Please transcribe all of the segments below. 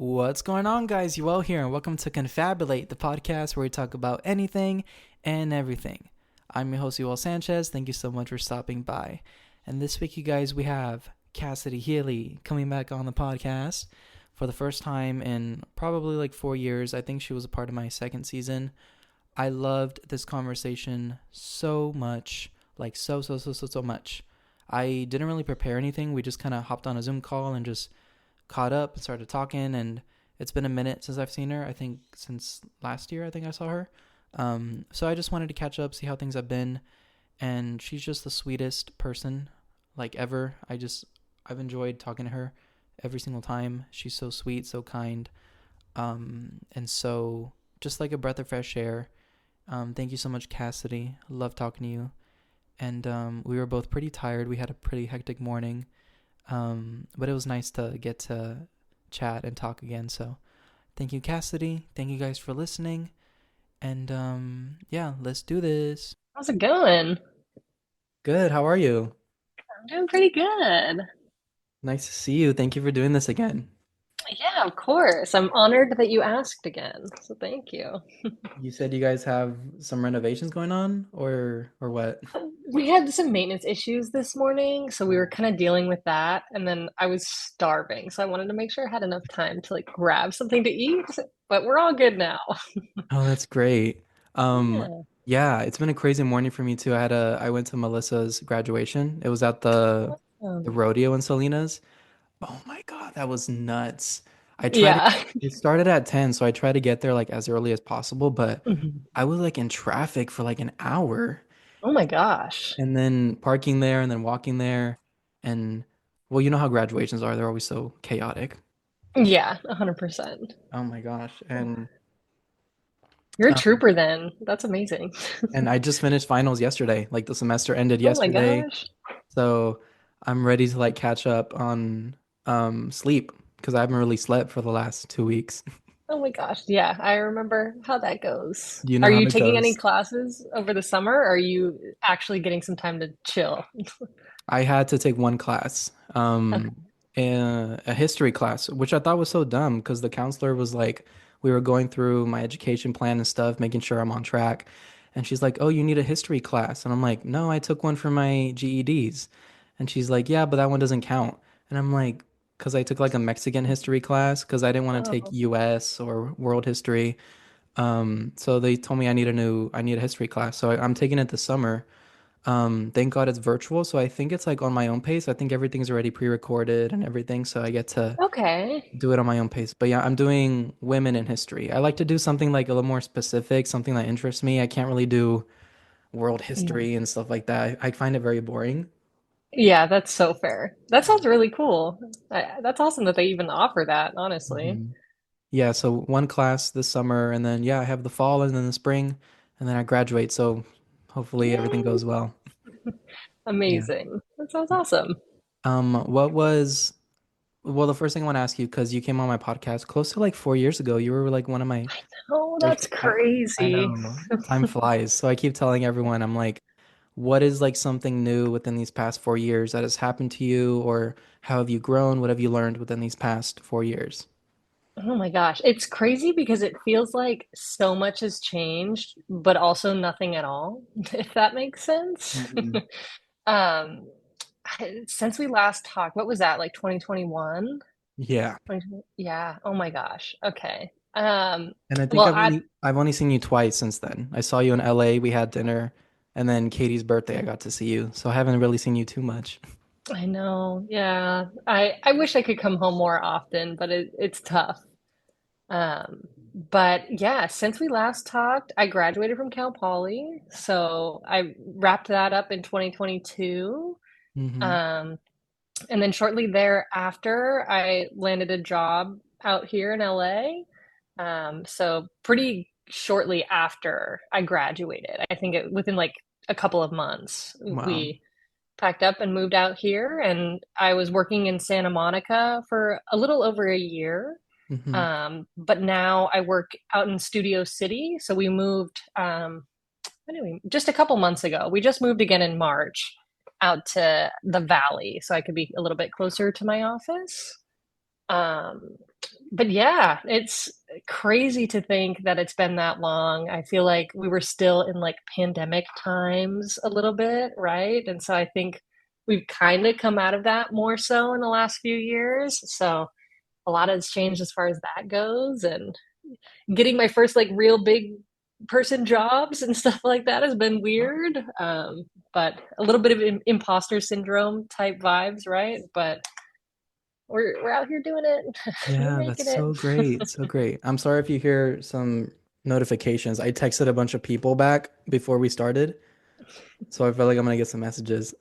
What's going on, guys? You all here, and welcome to Confabulate, the podcast where we talk about anything and everything. I'm your host, Yuval Sanchez. Thank you so much for stopping by. And this week, you guys, we have Cassady Healy coming back on the podcast for the first time in probably like 4 years. I think she was a part of my second season. I loved this conversation so much, like so much. I didn't really prepare anything. We just kind of hopped on a Zoom call and just caught up and started talking, and it's been a minute since I've seen her. I think since last year I think I saw her. So I just wanted to catch up, see how things have been, and she's just the sweetest person like ever. I've enjoyed talking to her every single time. She's so sweet, so kind, and so just like a breath of fresh air. Thank you so much, Cassady. Love talking to you. And we were both pretty tired. We had a pretty hectic morning. But it was nice to get to chat and talk again. So thank you, Cassady. Thank you guys for listening. And yeah, let's do this. How's it going? Good. How are you? I'm doing pretty good. Nice to see you. Thank you for doing this again. Yeah, of course. I'm honored that you asked again. So thank you. You said you guys have some renovations going on, or what? We had some maintenance issues this morning, so we were kind of dealing with that. And then I was starving, so I wanted to make sure I had enough time to like grab something to eat. But we're all good now. Oh, that's great. Um, Yeah. yeah, it's been a crazy morning for me too. I went to Melissa's graduation. It was at the Um, rodeo in Salinas. Oh my God, that was nuts. I tried to, yeah. it started at 10, so I tried to get there like as early as possible, but Mhm. I was like in traffic for like an hour Oh my gosh. and then parking there and then walking there. And well, you know how graduations are, they're always so chaotic. Yeah, 100%. Oh my gosh. And You're a um, trooper then. That's amazing. and I just finished finals yesterday. Like the semester ended Oh my yesterday. gosh. So I'm ready to like catch up on sleep because I haven't really slept for the last 2 weeks. Oh my gosh. Yeah, I remember how that goes. Do you know Are how you it taking any goes? classes over the summer? Or are you actually getting some time to chill? I had to take one class, Okay. a history class, which I thought was so dumb because the counselor was like, we were going through my education plan and stuff, making sure I'm on track. And she's like, "Oh, you need a history class." And I'm like, "No, I took one for my GEDs." And she's like, "Yeah, but that one doesn't count." And I'm like, because I took like a Mexican history class because I didn't want to take Oh, US or world history. So they told me I need a history class. So I'm taking it this summer. Thank God it's virtual, so I think it's like on my own pace. I think everything's already pre-recorded and everything, so I get to okay. do it on my own pace. But yeah, I'm doing women in history. I like to do something like a little more specific, something that interests me. I can't really do world Mm. history and stuff like that. I find it very boring. Yeah, that's so fair. That sounds really cool. That's awesome that they even offer that, honestly. Mhm. Yeah, so one class this summer, and then yeah, I have the fall and then the spring, and then I graduate. So hopefully everything Yay. goes well. Yeah. Amazing. That sounds awesome. What was Well, the first thing I want to ask you, because you came on my podcast close to like 4 years ago, you were like one of my Oh, first. that's I crazy. know time flies. So I keep telling everyone, I'm like, what is like something new within these past 4 years that has happened to you, or how have you grown? What have you learned within these past 4 years? Oh my gosh. It's crazy because it feels like so much has changed, but also nothing at all, if that makes sense. Mhm. Um, since we last talked, what was that, like 2021? Yeah, Yeah. Oh my gosh. Okay. and I think Well, I I've only seen you twice since then. I saw you in LA, we had dinner, and then Katie's birthday, I got to see you. So I haven't really seen you too much. I know. Yeah. I wish I could come home more often, but it's tough. Um, but yeah, since we last talked, I graduated from Cal Poly, so I wrapped that up in 2022. Hmm. Um, and then shortly thereafter, I landed a job out here in LA. So pretty shortly after I graduated, I think within like a couple of months, Wow. we packed up and moved out here. And I was working in Santa Monica for a little over a year. Hmm. But now I work out in Studio City. So we moved, anyway, just a couple months ago. We just moved again in March out to the Valley so I could be a little bit closer to my office. Um, But yeah, it's crazy to think that it's been that long. I feel like we were still in like pandemic times a little bit, right? And so I think we've kind of come out of that more so in the last few years. So a lot has changed as far as that goes. And getting my first like real big person jobs and stuff like that has been weird. But a little bit of imposter syndrome type vibes, right? But we're out here doing it. We're Yeah, that's making it. so great. So great. I'm sorry if you hear some notifications. I texted a bunch of people back before we started, so I feel like I'm gonna get some messages.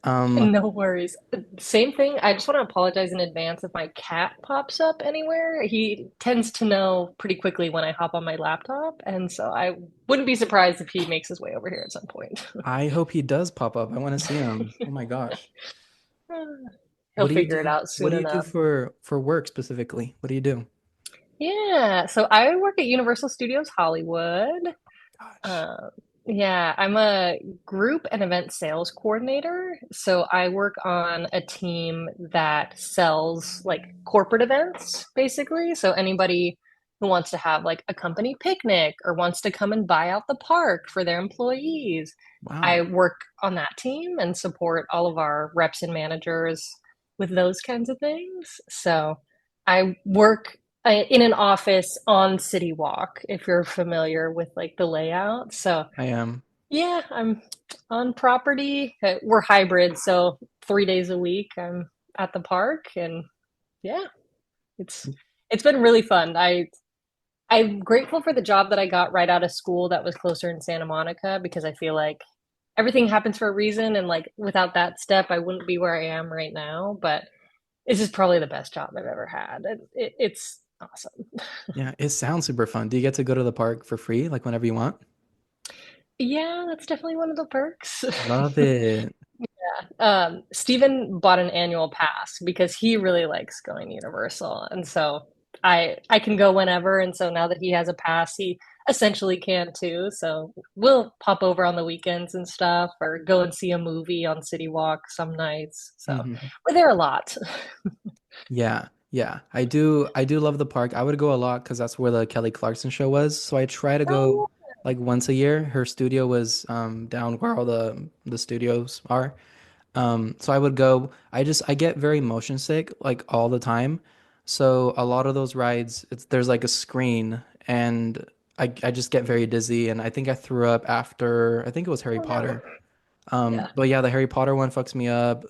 Um, No worries. Same thing. I just want to apologize in advance if my cat pops up anywhere. He tends to know pretty quickly when I hop on my laptop, and so I wouldn't be surprised if he makes his way over here at some point. I hope he does pop up. I want to see him. Oh my gosh. He'll What do you figure it do? out What soon do you do enough. for work specifically? What do you do? Yeah, so I work at Universal Studios Hollywood. Gosh. Um, yeah, I'm a group and event sales coordinator. So I work on a team that sells like corporate events, basically. So anybody who wants to have like a company picnic or wants to come and buy out the park for their employees, I Wow. work on that team and support all of our reps and managers with those kinds of things. So I work in an office on City Walk, if you're familiar with like the layout. So I am. yeah, I'm on property. We're hybrid, so 3 days a week I'm at the park, and yeah, it's it's been really fun. I'm grateful for the job that I got right out of school that was closer in Santa Monica because I feel like everything happens for a reason, and like without that step, I wouldn't be where I am right now. But this is probably the best job I've ever had. It's awesome. Yeah, it sounds super fun. Do you get to go to the park for free, like whenever you want? Yeah, that's definitely one of the perks. Love it. Steven bought an annual pass because he really likes going to Universal, and so I can go whenever. And so now that he has a pass, he essentially can too. So we'll pop over on the weekends and stuff, or go and see a movie on City Walk some nights. So Hmm. we're there a lot. Yeah, yeah. I do love the park. I would go a lot because that's where the Kelly Clarkson show was. So I try to go Oh like once a year. Her studio was down where all the studios are. So I would go. I get very motion sick like all the time. So a lot of those rides, there's like a screen and I just get very dizzy and I think I threw up after I think it was Harry oh no, Potter. yeah. But yeah, the Harry Potter one fucks me up.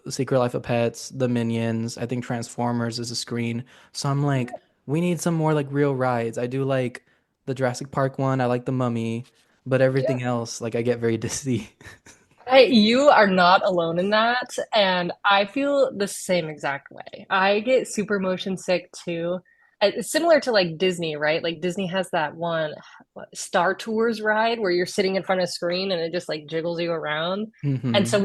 Secret Life of Pets, the Minions. I think Transformers is a screen. So I'm like, we need some more like real rides. I do like the Jurassic Park one. I like the Mummy, but Yeah. everything else, like I get very dizzy. You are not alone in that, and I feel the same exact way. I get super motion sick too. It's similar to like Disney, right? Like Disney has that one Star Tours ride where you're sitting in front of a screen and it just like jiggles you around. And so Hmm.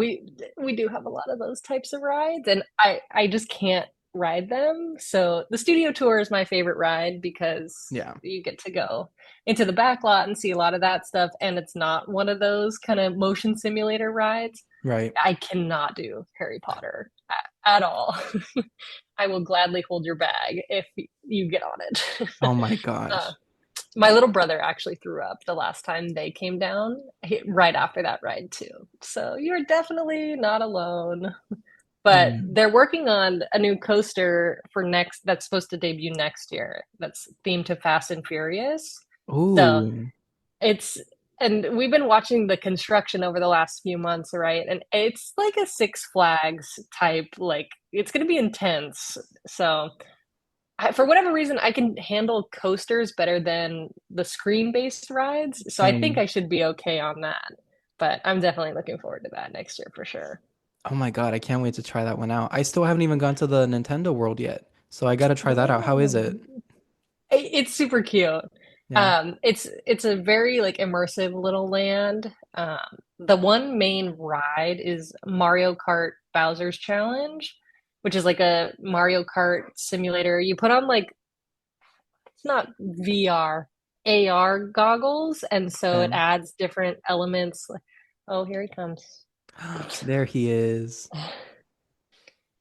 we do have a lot of those types of rides, and I just can't ride them. So the studio tour is my favorite ride because Yeah, you get to go into the back lot and see a lot of that stuff. And it's not one of those kind of motion simulator rides. right. I cannot do Harry Potter at all. I will gladly hold your bag if you get on it. Oh my uh, gosh. my little brother actually threw up the last time they came down right after that ride, too. So you're definitely not alone. Oh But man. they're working on a new coaster for next that's supposed to debut next year that's themed to Fast and Furious. So Ooh. it's and we've been watching the construction over the last few months, right? And it's like a Six Flags type, like it's going to be intense. So for whatever reason, I can handle coasters better than the screen-based rides. So I think Same. I should be okay on that. But I'm definitely looking forward to that next year for sure. Oh my God, I can't wait to try that one out. I still haven't even gone to the Nintendo World yet, so I gotta try that out. How is it? Yeah. It's super cute. Yeah. It's a very like immersive little land. The one main ride is Mario Kart Bowser's Challenge, which is like a Mario Kart simulator. You put on like it's not VR, AR goggles, and so it Okay. adds different elements. Oh, here he comes. There he is.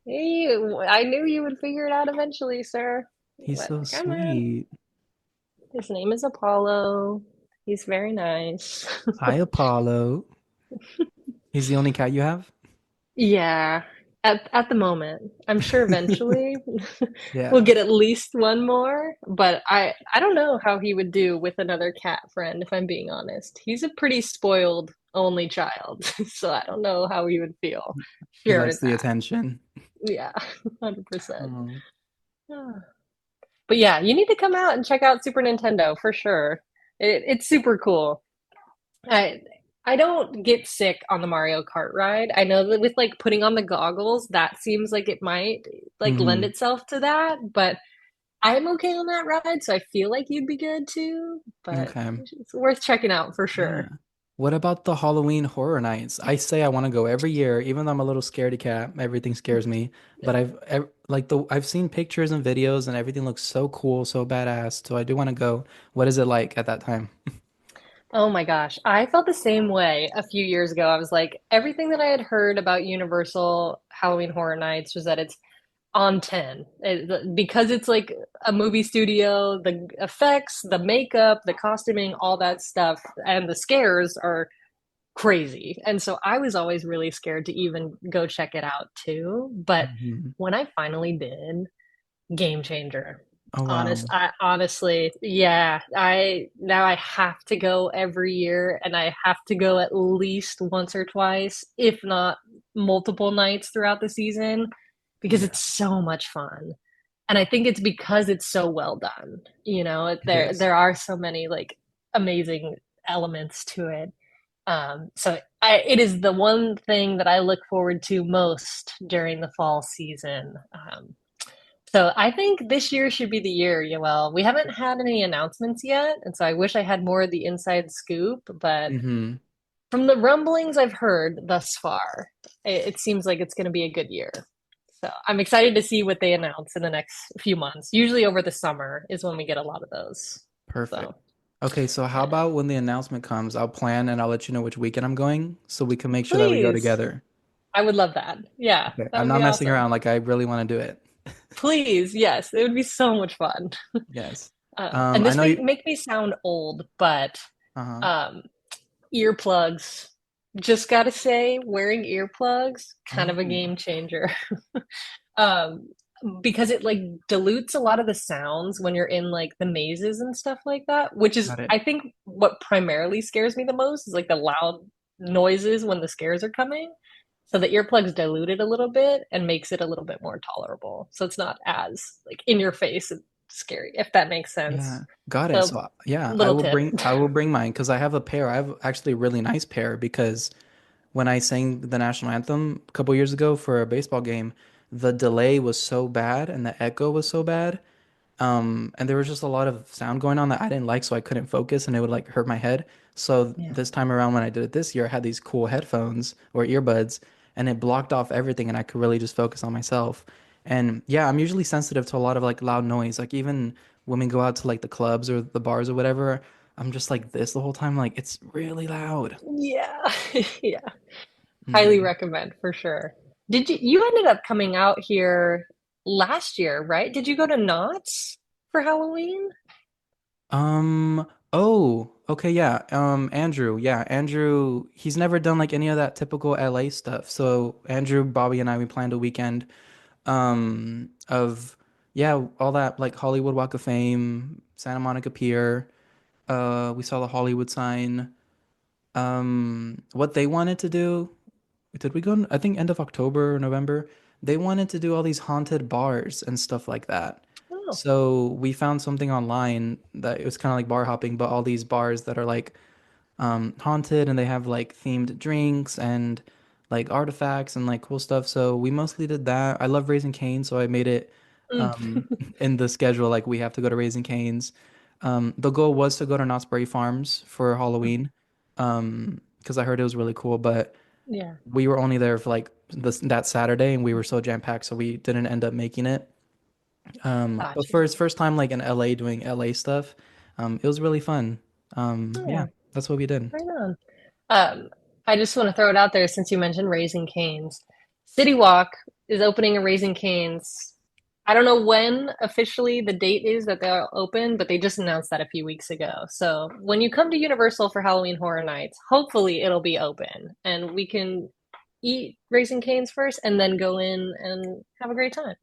Hey, I knew you would figure it out eventually, sir. He's But so come on, sweet. his name is Apollo. He's very nice. Hi, Apollo. He's the only cat you have? Yeah, at the moment. I'm sure eventually we'll Yeah. get at least one more, but I don't know how he would do with another cat friend, if I'm being honest. He's a pretty spoiled only child, so I don't know how he would feel He sharing likes the that. attention. Yeah, 100%. Oh, But yeah, you need to come out and check out Super Nintendo for sure. It's super cool. I I don't get sick on the Mario Kart ride. I know that with like putting on the goggles, that seems like it might like lend hmm. itself to that, but I'm okay on that ride, so I feel like you'd be good too. But Okay. it's worth checking out for Yeah. sure. What about the Halloween Horror Nights? I say I want to go every year, even though I'm a little scaredy cat. Everything scares me. But I've seen pictures and videos, and everything looks so cool, so badass. So I do want to go. What is it like at that time? Oh my gosh, I felt the same way a few years ago. I was like, everything that I had heard about Universal Halloween Horror Nights was that it's on 10. Because it's like a movie studio, the effects, the makeup, the costuming, all that stuff, and the scares are crazy. And so I was always really scared to even go check it out too. But Mhm. when I finally did, game changer. Oh wow. I honestly, yeah, I now I have to go every year and I have to go at least once or twice, if not multiple nights throughout the season because Yeah, it's so much fun. And I think it's because it's so well done. it is. There are so many like amazing elements to it. It is the one thing that I look forward to most during the fall season. So I think this year should be the year, Yoel. We haven't had any announcements yet, and so I wish I had more of the inside scoop, but Hmm. from the rumblings I've heard thus far, it seems like it's going to be a good year. So I'm excited to see what they announce in the next few months. Usually over the summer is when we get a lot of those. Perfect. So, Okay, so how yeah. about when the announcement comes, I'll plan and I'll let you know which weekend I'm going so we can make sure that we go Please. together. I would love that. Yeah, Okay. that I'm would not be messing awesome. around, like I really want to do it. Please, yes, it would be so much fun. Yes. And I this know may you make me sound old, but uh-huh. um, earplugs. Just gotta say, wearing earplugs, kind of a Oh, game changer. Um, because it like dilutes a lot of the sounds when you're in like the mazes and stuff like that, which is got it. I think what primarily scares me the most is like the loud noises when the scares are coming. So the earplugs dilute it a little bit and makes it a little bit more tolerable. So it's not as like in your face and scary, if that makes sense. Yeah, got it. So So yeah, little tip. I will bring mine because I have a pair. I have actually a really nice pair because when I sang the national anthem a couple years ago for a baseball game, the delay was so bad and the echo was so bad. And there was just a lot of sound going on that I didn't like, so I couldn't focus and it would like hurt my head. So Yeah. this time around when I did it this year, I had these cool headphones or earbuds and it blocked off everything and I could really just focus on myself. And yeah, I'm usually sensitive to a lot of like loud noise. Like even when we go out to like the clubs or the bars or whatever, I'm just like this the whole time. Like it's really loud. Yeah. Yeah. Highly Hmm. recommend for sure. You ended up coming out here last year, right? Did you go to Knott's for Halloween? Oh, okay, yeah. Andrew, yeah, Andrew, he's never done like any of that typical LA stuff. So Andrew, Bobby, and I, we planned a weekend, of, yeah, all that like Hollywood Walk of Fame, Santa Monica Pier. We saw the Hollywood sign. What they wanted to do, did we go, I think end of October or November? They wanted to do all these haunted bars and stuff like that. Oh. So we found something online that it was kind of like bar hopping, but all these bars that are like haunted and they have like themed drinks and like artifacts and like cool stuff. So we mostly did that. I love Raising Cane's, so I made it Mm. um in the schedule like we have to go to Raising Cane's. The goal was to go to Knott's Berry Farms for Halloween because I heard it was really cool, but Yeah. we were only there for like that Saturday and we were so jam-packed, so we didn't end up making it. But Gotcha. for his first time like in LA doing LA stuff, it was really fun. Yeah, Yeah, that's what we did. right on. Um, I just want to throw it out there since you mentioned Raising Cane's. City Walk is opening a Raising Cane's I don't know when officially the date is that they'll open, but they just announced that a few weeks ago. So when you come to Universal for Halloween Horror Nights, hopefully it'll be open and we can eat Raising Cane's first and then go in and have a great time.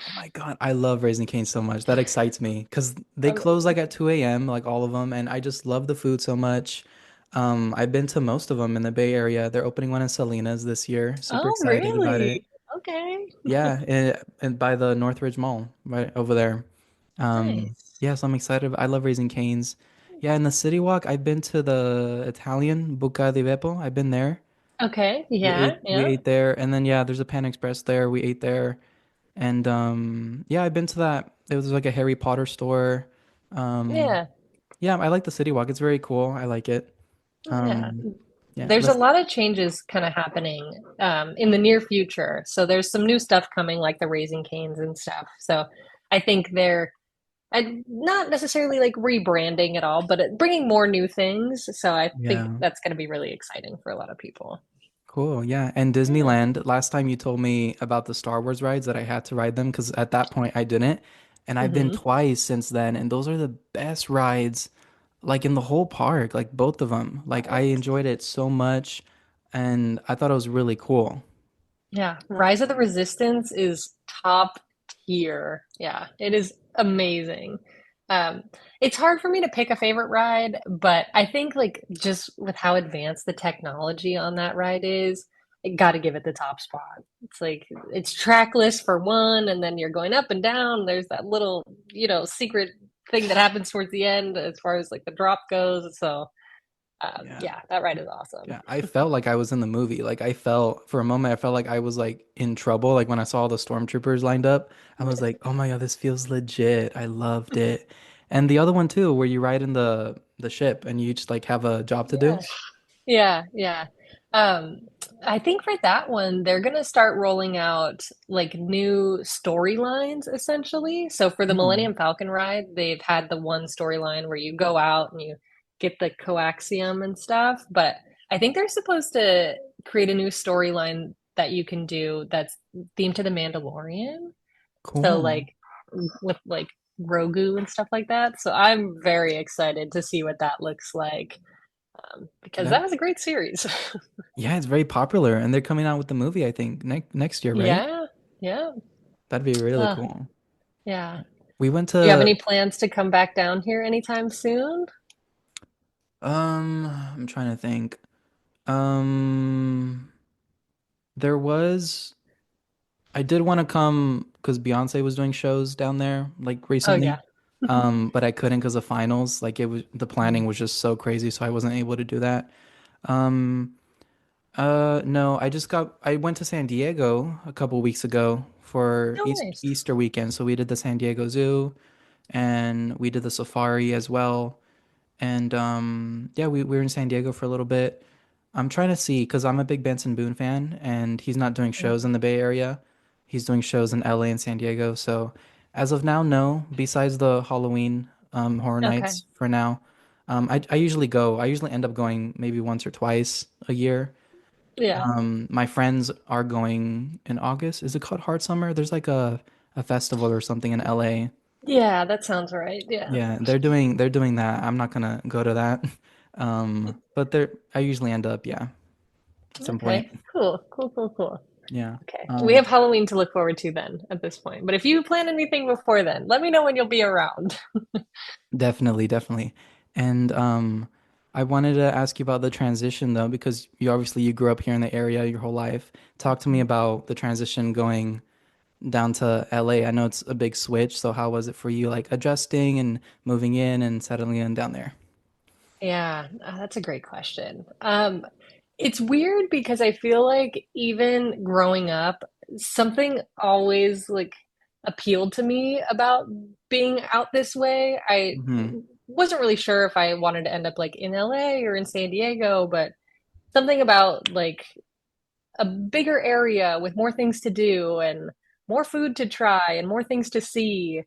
Oh my God, I love Raising Cane's so much. That excites me because they close like Um, at 2 a.m., like all of them, and I just love the food so much. I've been to most of them in the Bay Area. They're opening one in Salinas this year. Super oh, excited about really? it. Okay. Yeah, and by the Northridge Mall, right over there. Nice. Yeah, so I'm excited. I love Raising Cane's. Yeah, in the City Walk, I've been to the Italian Buca di Beppo. I've been there. Okay. We Yeah. ate we Yeah. ate there, and then yeah, there's a Pan Express there. We ate there. And yeah, I've been to that. It was like a Harry Potter store. Um, Yeah. yeah, I like the City Walk. It's very cool. I like it. Yeah. Um, yeah, There's a let's lot of changes kind of happening in the near future. So there's some new stuff coming, like the Raising Canes and stuff. So I think they're not necessarily like rebranding at all, but bringing more new things. So I think yeah. that's going to be really exciting for a lot of people. Cool. Yeah. And Yeah. Disneyland, last time you told me about the Star Wars rides that I had to ride them because at that point I didn't. And I've been Hmm. twice since then, and those are the best rides like in the whole park, like both of them. Like I enjoyed it so much and I thought it was really cool. Yeah, Rise of the Resistance is top tier. Yeah, it is amazing. Um, it's hard for me to pick a favorite ride, but I think like just with how advanced the technology on that ride is, I got to give it the top spot. It's like it's trackless for one, and then you're going up and down. There's that little, secret thing that happens towards the end as far as like the drop goes. So, Yeah. yeah, that ride is awesome. Yeah, I felt like I was in the movie. Like I felt for a moment, I felt like I was like in trouble. Like when I saw all the stormtroopers lined up, I was like, "Oh my God, this feels legit." I loved it. And the other one too, where you ride in the ship and you just like have a job to Yeah. do. Yeah, yeah. Um, I think for that one, they're gonna start rolling out like new storylines essentially. So for the Mm, Millennium Falcon ride, they've had the one storyline where you go out and you get the coaxium and stuff, but I think they're supposed to create a new storyline that you can do that's themed to the Mandalorian. So cool. like with like Grogu and stuff like that. So I'm very excited to see what that looks like because That that was a great series. yeah, it's very popular, and they're coming out with the movie. I think next year, right? Yeah, yeah. That'd be really Uh, cool. yeah. We went Do you have to any plans to come back down here anytime soon? I'm trying to think. Um, there was. I did want to come because Beyonce was doing shows down there like Oh yeah. recently. But I couldn't because of finals. Like it was the planning was just so crazy, so I wasn't able to do that. Um, no, I went to San Diego a couple weeks ago for Oh, nice. Easter weekend. So we did the San Diego Zoo and we did the safari as well. And yeah, we were in San Diego for a little bit. I'm trying to see because I'm a big Benson Boone fan, and he's not doing shows in the Bay Area. He's doing shows in LA and San Diego. So as of now, no. Besides the Halloween horror Okay. nights for now, I usually go. I usually end up going maybe once or twice a year. Yeah. My friends are going in August. Is it called Hard Summer? There's like a festival or something in LA. Yeah, that sounds right. Yeah. Yeah, they're doing that. I'm not gonna go to that. But I usually end up, yeah, at some point. Okay. Cool. Cool. Cool. Cool. Yeah. Okay. We Um, have Halloween to look forward to then at this point. But if you plan anything before then, let me know when you'll be around. definitely, definitely. And I wanted to ask you about the transition though, because you grew up here in the area your whole life. Talk to me about the transition going down to LA. I know it's a big switch, so how was it for you, like adjusting and moving in and settling in down there? Yeah, that's a great question. It's weird because I feel like even growing up, something always like appealed to me about being out this way. I Hmm. wasn't really sure if I wanted to end up like in LA or in San Diego, but something about like a bigger area with more things to do and more food to try and more things to see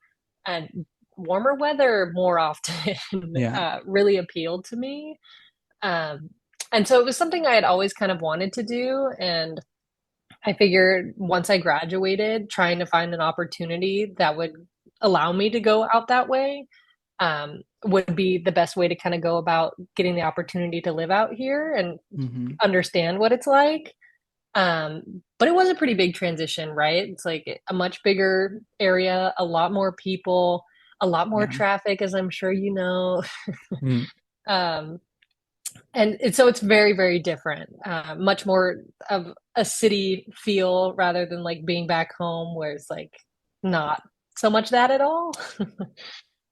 and warmer weather more often Yeah. really appealed to me. Um, and so it was something I had always kind of wanted to do. And I figured once I graduated, trying to find an opportunity that would allow me to go out that way would be the best way to kind of go about getting the opportunity to live out here and Mm-hmm. understand what it's like. But it was a pretty big transition, right? It's like a much bigger area, a lot more people, a lot more Yeah. traffic, as I'm sure you know. Mm. Um, so it's very, very different. Much more of a city feel rather than like being back home where it's like not so much that at all.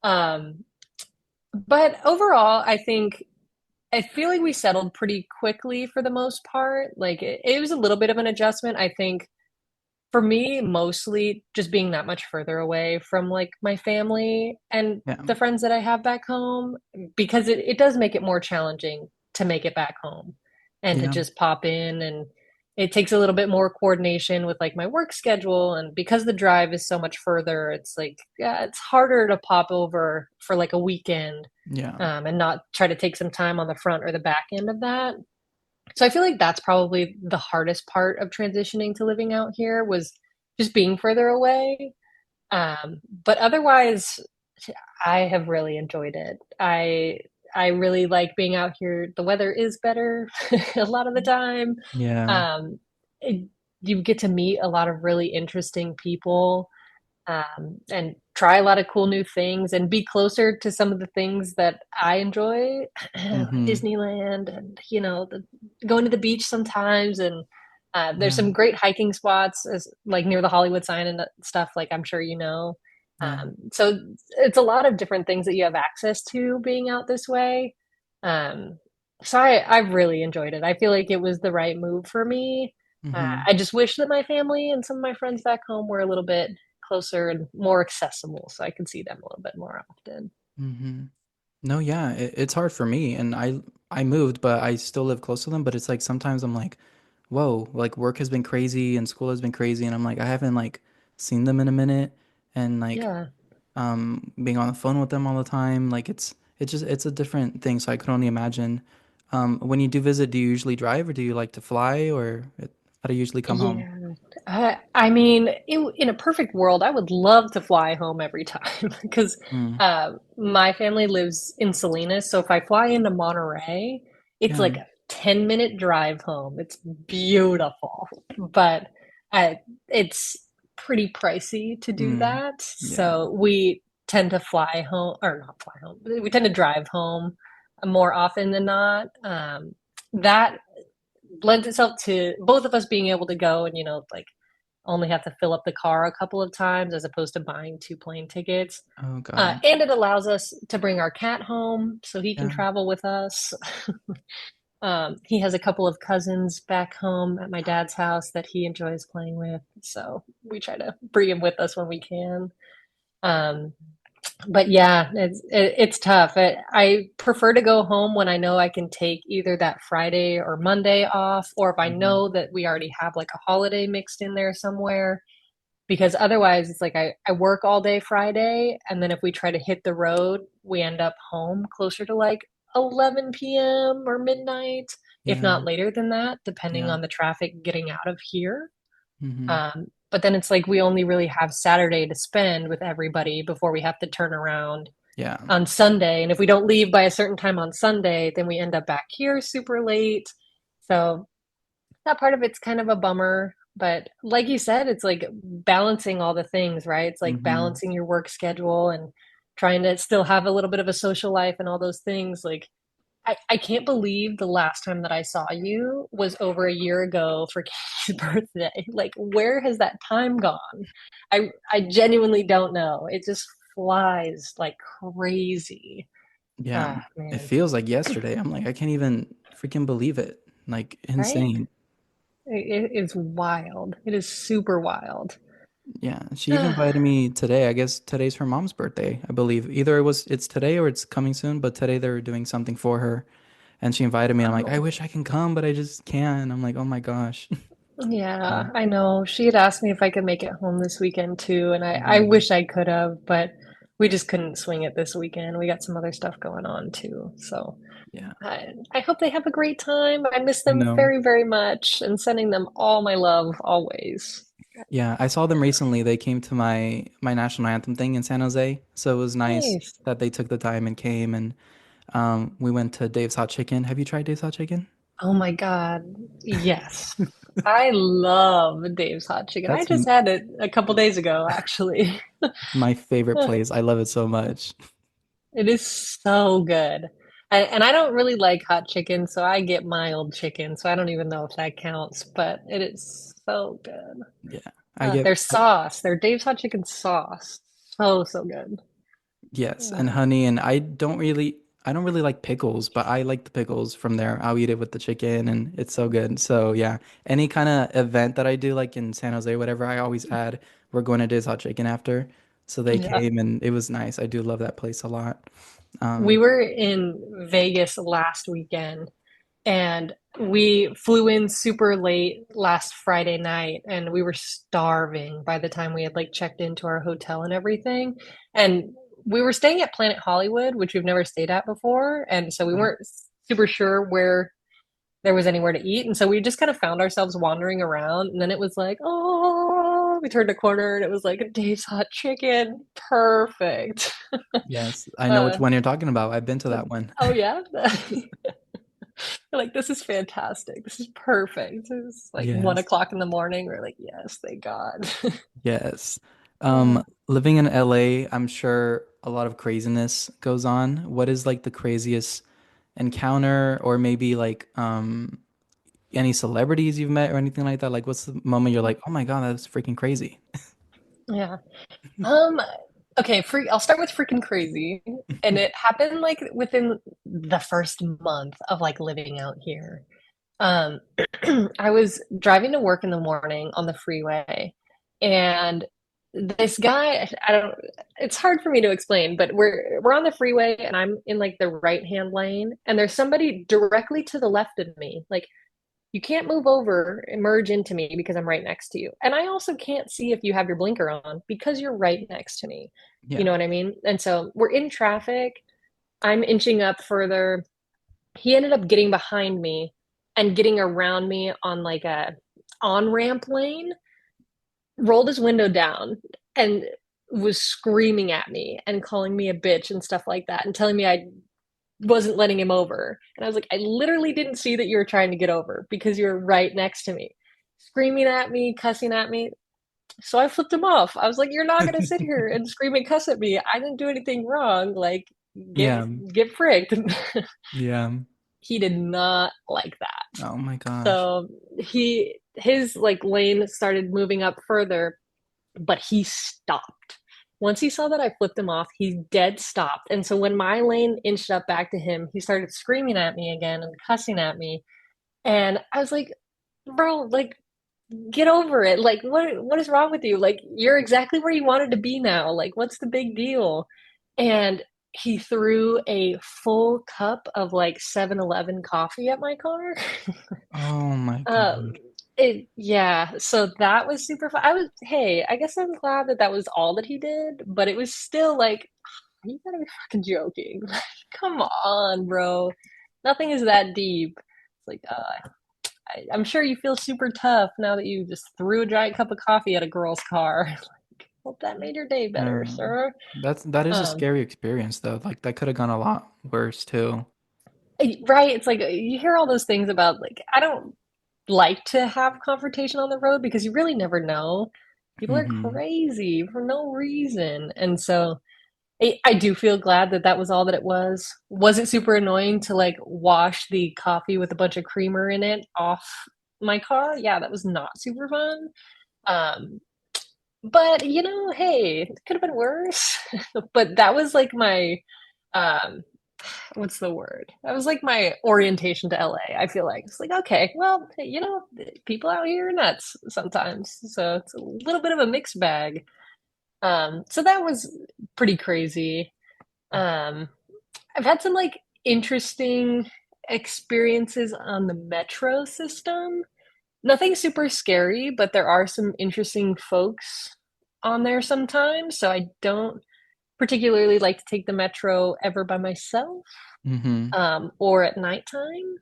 um, but overall, I feel like we settled pretty quickly for the most part. Like it was a little bit of an adjustment. I think for me, mostly just being that much further away from like my family and Yeah. the friends that I have back home, because it does make it more challenging to make it back home and to Yeah. just pop in. And it takes a little bit more coordination with like my work schedule. And because the drive is so much further, it's like, yeah, it's harder to pop over for like a weekend Yeah. and not try to take some time on the front or the back end of that. So I feel like that's probably the hardest part of transitioning to living out here was just being further away. But otherwise, I have really enjoyed it. I really like being out here. The weather is better a lot of the time. Yeah. Um, it, you get to meet a lot of really interesting people and try a lot of cool new things and be closer to some of the things that I enjoy, Mm-hmm. Disneyland, and going to the beach sometimes. And there's Yeah. some great hiking spots, as like near the Hollywood sign and stuff. Like I'm sure you know. Yeah. So it's a lot of different things that you have access to being out this way. Um, so I've really enjoyed it. I feel like it was the right move for me. Mm-hmm. I just wish that my family and some of my friends back home were a little bit closer and more accessible so I can see them a little bit more often. Mm-hmm. No, yeah, it's hard for me, and I moved, but I still live close to them. But it's like sometimes I'm like, whoa, like work has been crazy and school has been crazy, and I'm like I haven't like seen them in a minute, and like Yeah. being on the phone with them all the time, like it's a different thing. So I could only imagine. When you do visit, do you usually drive or do you like to fly or how do you usually come home? Yeah. I mean, in a perfect world, I would love to fly home every time because Mm, my family lives in Salinas. So if I fly into Monterey, it's yeah. like a 10-minute drive home. It's beautiful, but uh, it's pretty pricey to do Mm, that. yeah. So we tend to fly home, or not fly home, we tend to drive home more often than not. That lends itself to both of us being able to go and like only have to fill up the car a couple of times as opposed to buying two plane tickets. Oh God. And it allows us to bring our cat home so he can Yeah. travel with us. He has a couple of cousins back home at my dad's house that he enjoys playing with, so we try to bring him with us when we can. Um, but yeah, it's tough. I prefer to go home when I know I can take either that Friday or Monday off, or if I Hmm. know that we already have like a holiday mixed in there somewhere. Because otherwise, it's like I work all day Friday, and then if we try to hit the road, we end up home closer to like 11 p.m. or midnight, if Yeah. not later than that, depending Yeah. on the traffic getting out of here. Hmm. But then it's like we only really have Saturday to spend with everybody before we have to turn around Yeah. on Sunday. And if we don't leave by a certain time on Sunday, then we end up back here super late. So that part of it's kind of a bummer. But like you said, it's like balancing all the things, right? It's like Hmm. balancing your work schedule and trying to still have a little bit of a social life and all those things. Like, I can't believe the last time that I saw you was over a year ago for Katie's birthday. Like, where has that time gone? I genuinely don't know. It just flies like crazy. Yeah. Ah, It man, feels like yesterday. I'm like, I can't even freaking believe it. Like right? insane. It is wild. It is super wild. Yeah. She even invited me today. I guess today's her mom's birthday, I believe. Either it's today or it's coming soon, but today they're doing something for her. And she invited me. I'm like, I Oh, wish I can come, but I just can't. I'm like, oh my gosh. yeah, So, I know. She had asked me if I could make it home this weekend too, and I mhm. wish I could have, but We just couldn't swing it this weekend. We got some other stuff going on too. So Yeah. I hope they have a great time. I miss I them know. very, very much and sending them all my love always. Yeah, I saw them recently. They came to my national anthem thing in San Jose, so it was nice Nice. that they took the time and came, and we went to Dave's Hot Chicken. Have you tried Dave's Hot Chicken? Oh my God. Yes. I love Dave's Hot Chicken. I That's just had it a couple days ago, actually. my favorite place. I love it so much. It is so good. And I don't really like hot chicken, so I get mild chicken, so I don't even know if that counts, but it is so good. Yeah, I get Their sauce, their Dave's Hot Chicken sauce, so, so good. yes, and Uh, honey, and I don't really like pickles, but I like the pickles from there. I'll eat it with the chicken, and it's so good. So yeah, any kind of event that I do, like in San Jose, whatever, I always add, we're going to Dave's Hot Chicken after. So they yeah. came, and it was nice. I do love that place a lot. We Um, were in Vegas last weekend and we flew in super late last Friday night and we were starving by the time we had like checked into our hotel and everything. And we were staying at Planet Hollywood, which we've never stayed at before. And so we weren't super sure where there was anywhere to eat. And so we just kind of found ourselves wandering around. And then it was like, oh, we turned a corner and it was like a Dave's Hot Chicken. Perfect. yes, I know which Uh, one you're talking about. I've been to that one. oh, yeah. We're like, this is fantastic. This is perfect. It's like one Yes. o'clock in the morning. We're like, yes, thank God. Yes. Uh, Living in LA, I'm sure a lot of craziness goes on. What is like the craziest encounter or maybe like any celebrities you've met or anything like that? Like what's the moment you're like, "Oh my God, that's freaking crazy." yeah. Um, okay, I'll start with freaking crazy. And it happened like within the first month of like living out here. Um, I was driving to work in the morning on the freeway, and this guy, I don't, it's hard for me to explain, but we're on the freeway and I'm in like the right-hand lane, and there's somebody directly to the left of me. Like you can't move over and merge into me because I'm right next to you. And I also can't see if you have your blinker on because you're right next to me. You Yeah. know what I mean? And so we're in traffic. I'm inching up further. He ended up getting behind me and getting around me on like a on-ramp lane, rolled his window down and was screaming at me and calling me a bitch and stuff like that and telling me I wasn't letting him over. And I was like, I literally didn't see that you were trying to get over because you were right next to me, screaming at me, cussing at me. So I flipped him off. I was like, you're not going to sit here and scream and cuss at me. I didn't do anything wrong. Like, get Yeah. get fricked. Yeah. He did not like that. Oh my gosh. So his like lane started moving up further, but he stopped. Once he saw that I flipped him off, he dead stopped. And so when my lane inched up back to him, he started screaming at me again and cussing at me. And I was like, bro, like get over it. Like what is wrong with you? Like you're exactly where you wanted to be now. Like what's the big deal? And he threw a full cup of like 7-Eleven coffee at my car. Oh my Um, God. yeah, so that was super fun. Hey, I guess I'm glad that that was all that he did, but it was still like, you gotta be fucking joking. Like, come on, bro. Nothing is that deep. It's like, I'm sure you feel super tough now that you just threw a giant cup of coffee at a girl's car. Like, hope that made your day better, Um, sir. that is a Um, scary experience though. Like that could have gone a lot worse too. right? It's like you hear all those things about like, I don't like to have confrontation on the road because you really never know. People are Hmm. crazy for no reason. And so I do feel glad that that was all that it was. Was it super annoying to like wash the coffee with a bunch of creamer in it off my car? Yeah, that was not super fun. Um, but you know, hey, it could have been worse. But that was like my um what's the word? That was like my orientation to LA. I feel like it's like, okay, well, hey, you know, people out here are nuts sometimes. So it's a little bit of a mixed bag. So that was pretty crazy. Um, I've had some like interesting experiences on the metro system. Nothing super scary, but there are some interesting folks on there sometimes. So I don't particularly like to take the metro ever by myself, Mm-hmm. or at nighttime.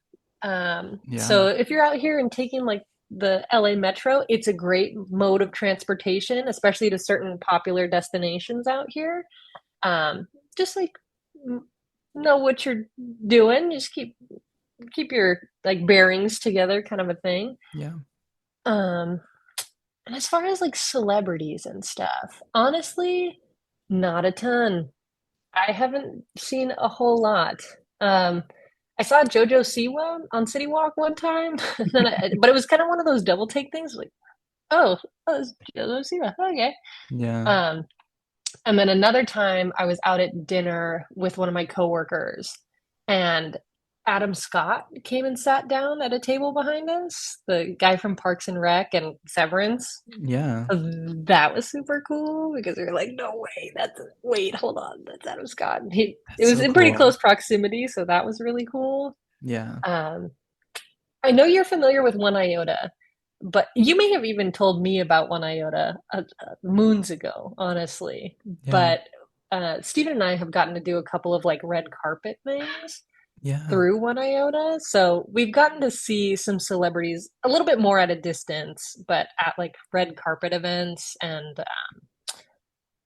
Yeah. So if you're out here and taking like the LA Metro, it's a great mode of transportation, especially to certain popular destinations out here. Um, just like know what you're doing, just keep your like bearings together, kind of a thing. Yeah. Um, and as far as like celebrities and stuff, honestly, not a ton. I haven't seen a whole lot. Um, I saw JoJo Siwa on City Walk one time, and then but it was kind of one of those double take things, like, oh, it's JoJo Siwa, okay. Yeah. Um, and then another time I was out at dinner with one of my coworkers, and Adam Scott came and sat down at a table behind us, the guy from Parks and Rec and Severance. Yeah. That was super cool because we were like, no way, wait, hold on, that's Adam Scott. It That's was so in pretty cool. close proximity, so that was really cool. Yeah. Um, I know you're familiar with One Iota, but you may have even told me about One Iota moons ago, honestly. Yeah. But Steven and I have gotten to do a couple of like red carpet things Yeah. through One Iota. So we've gotten to see some celebrities a little bit more at a distance, but at like red carpet events, and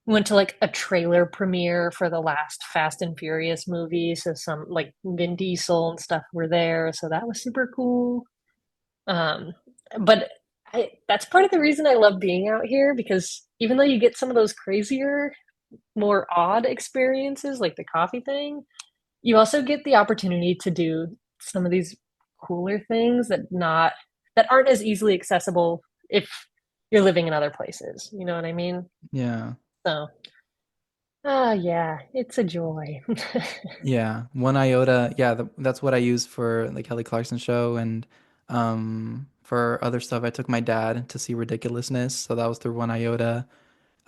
went to like a trailer premiere for the last Fast and Furious movie. So some like Vin Diesel and stuff were there. So that was super cool. Um, but that's part of the reason I love being out here, because even though you get some of those crazier, more odd experiences like the coffee thing, you also get the opportunity to do some of these cooler things that aren't as easily accessible if you're living in other places. You know what I mean? Yeah. So, yeah, it's a joy. Yeah. One iota. Yeah, that's what I use for the Kelly Clarkson show and for other stuff I took my dad to see Ridiculousness, so that was through one iota.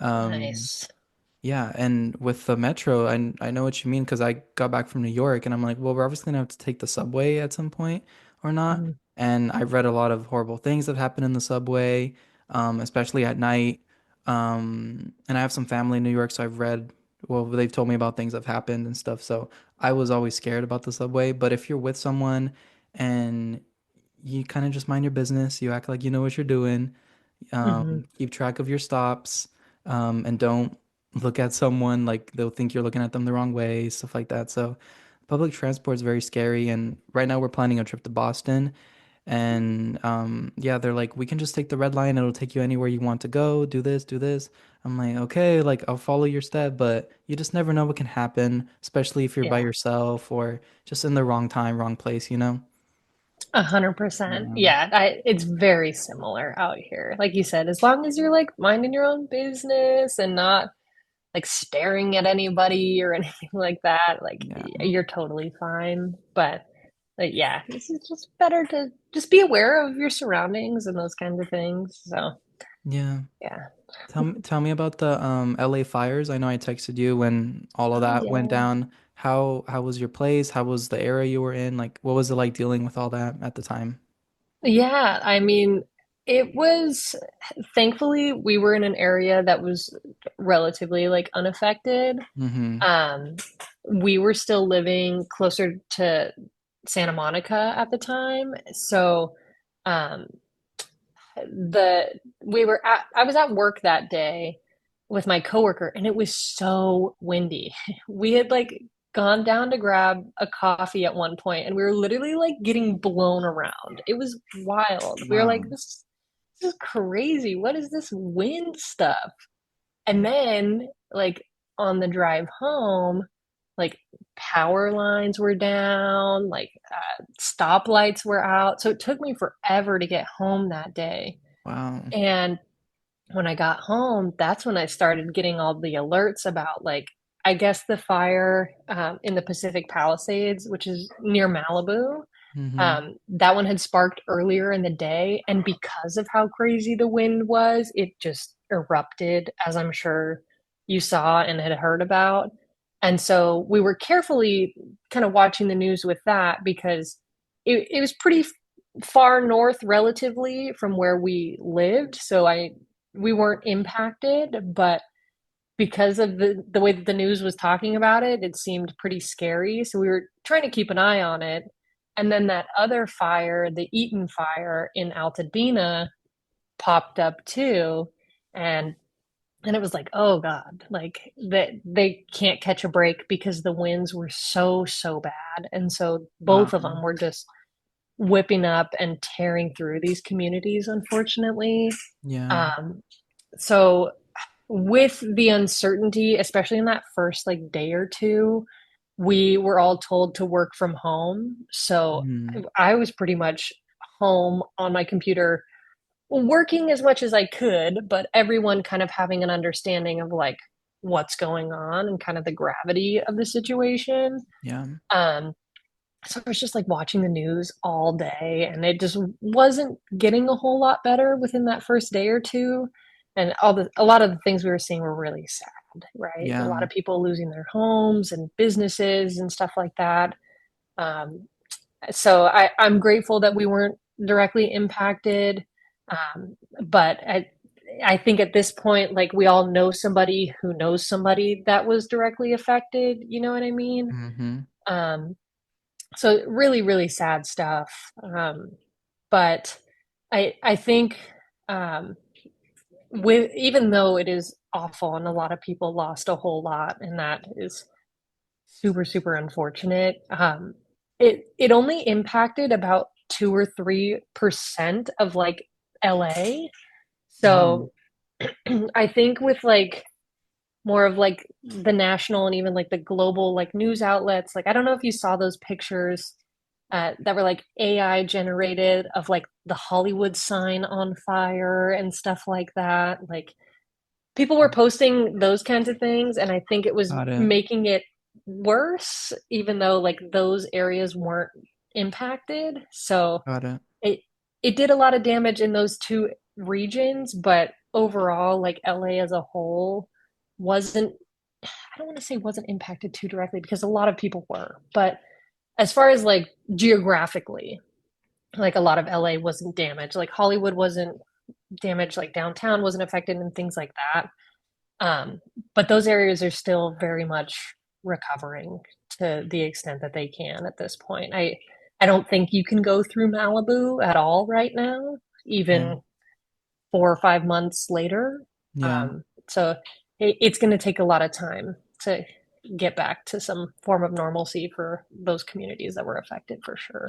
Um Nice. Yeah, and with the metro, I know what you mean because I got back from New York and I'm like, well, we're obviously gonna have to take the subway at some point or not. Mhm. And I've read a lot of horrible things that happen in the subway, especially at night. And I have some family in New York, so I've read, well, they've told me about things that have happened and stuff. So I was always scared about the subway. But if you're with someone and you kind of just mind your business, you act like you know what you're doing, Mhm. keep track of your stops, and don't look at someone like they'll think you're looking at them the wrong way, stuff like that. So public transport is very scary. And right now we're planning a trip to Boston. And yeah, they're like, we can just take the red line. It'll take you anywhere you want to go. Do this, do this. I'm like, okay, like I'll follow your step, but you just never know what can happen, especially if you're by Yeah. yourself or just in the wrong time, wrong place, you know? 100%. Yeah. Yeah, it's very similar out here. Like you said, as long as you're like minding your own business and not like staring at anybody or anything like that, like Yeah. you're totally fine. But like, yeah, this is just better to just be aware of your surroundings and those kinds of things. So, Yeah. yeah. Tell me about the LA fires. I know I texted you when all of Oh, that went yeah. down. How was your place? How was the area you were in? Like what was it like dealing with all that at the time? Yeah, I mean, it was thankfully we were in an area that was relatively like unaffected. Mm-hmm. Um, we were still living closer to Santa Monica at the time, so um, the we were at I was at work that day with my coworker, and it was so windy. We had like gone down to grab a coffee at one point, and we were literally like getting blown around. It was wild. We were like, Wow. this is crazy. What is this wind stuff? And then, like, on the drive home, like, power lines were down, like, stoplights were out. So it took me forever to get home that day. Wow. And when I got home, that's when I started getting all the alerts about, like, I guess the fire in the Pacific Palisades, which is near Malibu. Mm-hmm. That one had sparked earlier in the day, and because of how crazy the wind was, it just erupted, as I'm sure you saw and had heard about. And so we were carefully kind of watching the news with that, because it was pretty far north relatively from where we lived. So we weren't impacted, but because of the way that the news was talking about it, it seemed pretty scary. So we were trying to keep an eye on it. And then that other fire, the Eaton fire in Altadena, popped up too. And it was like, oh God, like that they can't catch a break because the winds were so bad. And so Wow. both of them were just whipping up and tearing through these communities, unfortunately. Yeah. Um, so with the uncertainty, especially in that first like day or two, we were all told to work from home. So Mm. I was pretty much home on my computer working as much as I could, but everyone kind of having an understanding of like what's going on and kind of the gravity of the situation. Yeah. Um, so I was just like watching the news all day, and it just wasn't getting a whole lot better within that first day or two. And a lot of the things we were seeing were really sad, right? A Yeah. lot of people losing their homes and businesses and stuff like that. Um, so I'm grateful that we weren't directly impacted. But I think at this point, like we all know somebody who knows somebody that was directly affected. You know what I mean? Mm-hmm. Um, so really, really sad stuff. But I think um, with even though it is awful and a lot of people lost a whole lot, and that is super unfortunate. It only impacted about 2 or 3% of like LA. Wow. So I think with like more of like the national and even like the global like news outlets, like I don't know if you saw those pictures that were like AI generated of like the Hollywood sign on fire and stuff like that. Like people were posting those kinds of things, and I think it was Got it. making it worse, even though like those areas weren't impacted. So Got it. it it did a lot of damage in those two regions, but overall, like LA as a whole wasn't. I don't want to say wasn't impacted too directly because a lot of people were, but as far as like geographically, like a lot of LA wasn't damaged. Like Hollywood wasn't damaged, like downtown wasn't affected, and things like that. Um, but those areas are still very much recovering to the extent that they can at this point. I don't think you can go through Malibu at all right now, Okay. even 4 or 5 months later. Yeah. So it's going to take a lot of time to get back to some form of normalcy for those communities that were affected for sure.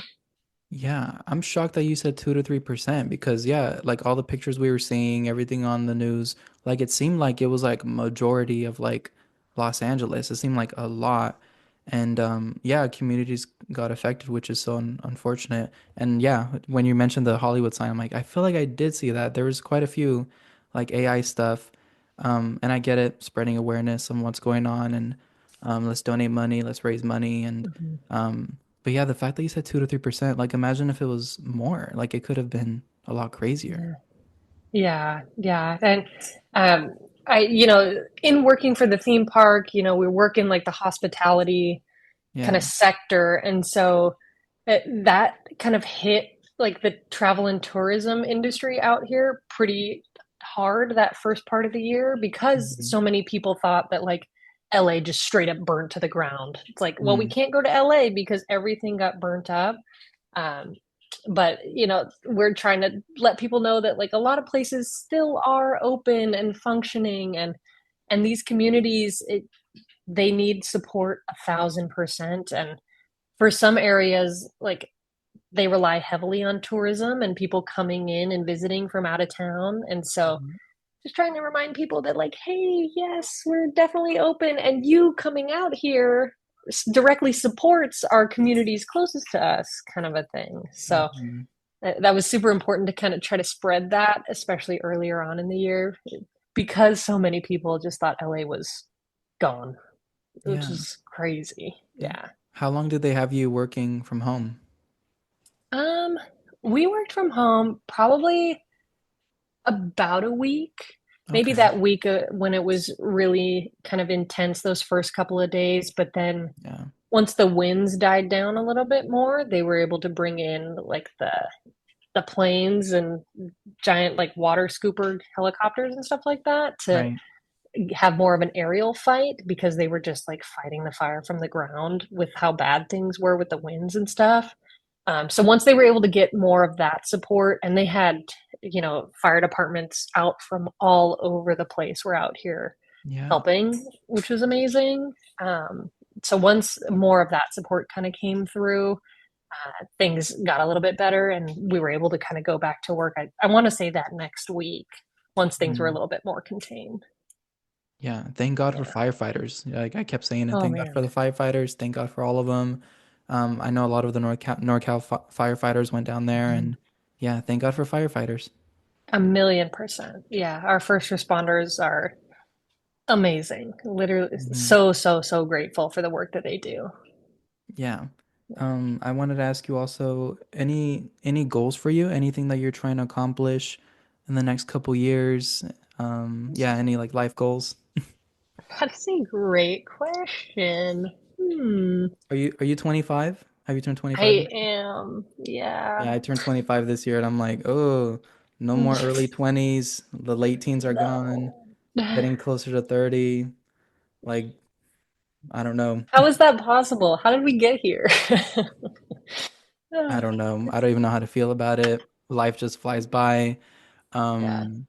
Yeah, I'm shocked that you said 2 to 3% because yeah, like all the pictures we were seeing, everything on the news, like it seemed like it was like majority of like Los Angeles. It seemed like a lot. And yeah, communities got affected, which is so unfortunate. And yeah, when you mentioned the Hollywood sign, I'm like, I feel like I did see that. There was quite a few like AI stuff. And I get it, spreading awareness on what's going on and let's donate money, let's raise money and Mhm. but yeah, the fact that you said 2 to 3%, like imagine if it was more, like it could have been a lot crazier. Yeah. Yeah. And um, in working for the theme park, we work in like the hospitality kind Yeah. of sector. And so that kind of hit like the travel and tourism industry out here pretty hard that first part of the year because Mhm. so many people thought that like LA just straight up burned to the ground. It's like, well, we Mm. can't go to LA because everything got burnt up. Um, but we're trying to let people know that like a lot of places still are open and functioning, and these communities they need support 1,000%. And for some areas, like they rely heavily on tourism and people coming in and visiting from out of town. And so Mhm. just trying to remind people that like, hey, yes, we're definitely open, and you coming out here directly supports our communities closest to us, kind of a thing. So Mhm. that was super important to kind of try to spread that, especially earlier on in the year, because so many people just thought LA was gone, which Yeah. is crazy. Yeah. Yeah. How long did they have you working from home? Um, we worked from home probably about a week. Maybe Okay. that week when it was really kind of intense those first couple of days, but then Yeah. once the winds died down a little bit more, they were able to bring in like the planes and giant like water scooper helicopters and stuff like that to Right. have more of an aerial fight because they were just like fighting the fire from the ground with how bad things were with the winds and stuff. So once they were able to get more of that support, and they had, fire departments out from all over the place were out here Yeah. helping, which was amazing. Um, so once more of that support kind of came through, things got a little bit better, and we were able to kind of go back to work. I want to say that next week, once things were a Mm. little bit more contained. Yeah. Thank God for Yeah. firefighters. Like I kept saying it. Oh Thank God man. for the firefighters. Thank God for all of them. I know a lot of the NorCal firefighters went down there, Mhm. and yeah, thank God for firefighters. 1,000,000%. Yeah, our first responders are amazing. Literally, Hmm. so, so, so grateful for the work that they do. Yeah. Yeah. I wanted to ask you also any goals for you? Anything that you're trying to accomplish in the next couple years? Yeah, any like life goals? That's a great question. Hmm. Are you 25? Have you turned 25 I yet? am. Yeah. Yeah, I turned 25 this year and I'm like, "Oh, no more early 20s. The late teens are gone. No. Getting closer to 30. Like, I don't know. How is that possible? How did we get here? I don't know. I don't even know how to feel about it. Life just flies by. Yeah. Um,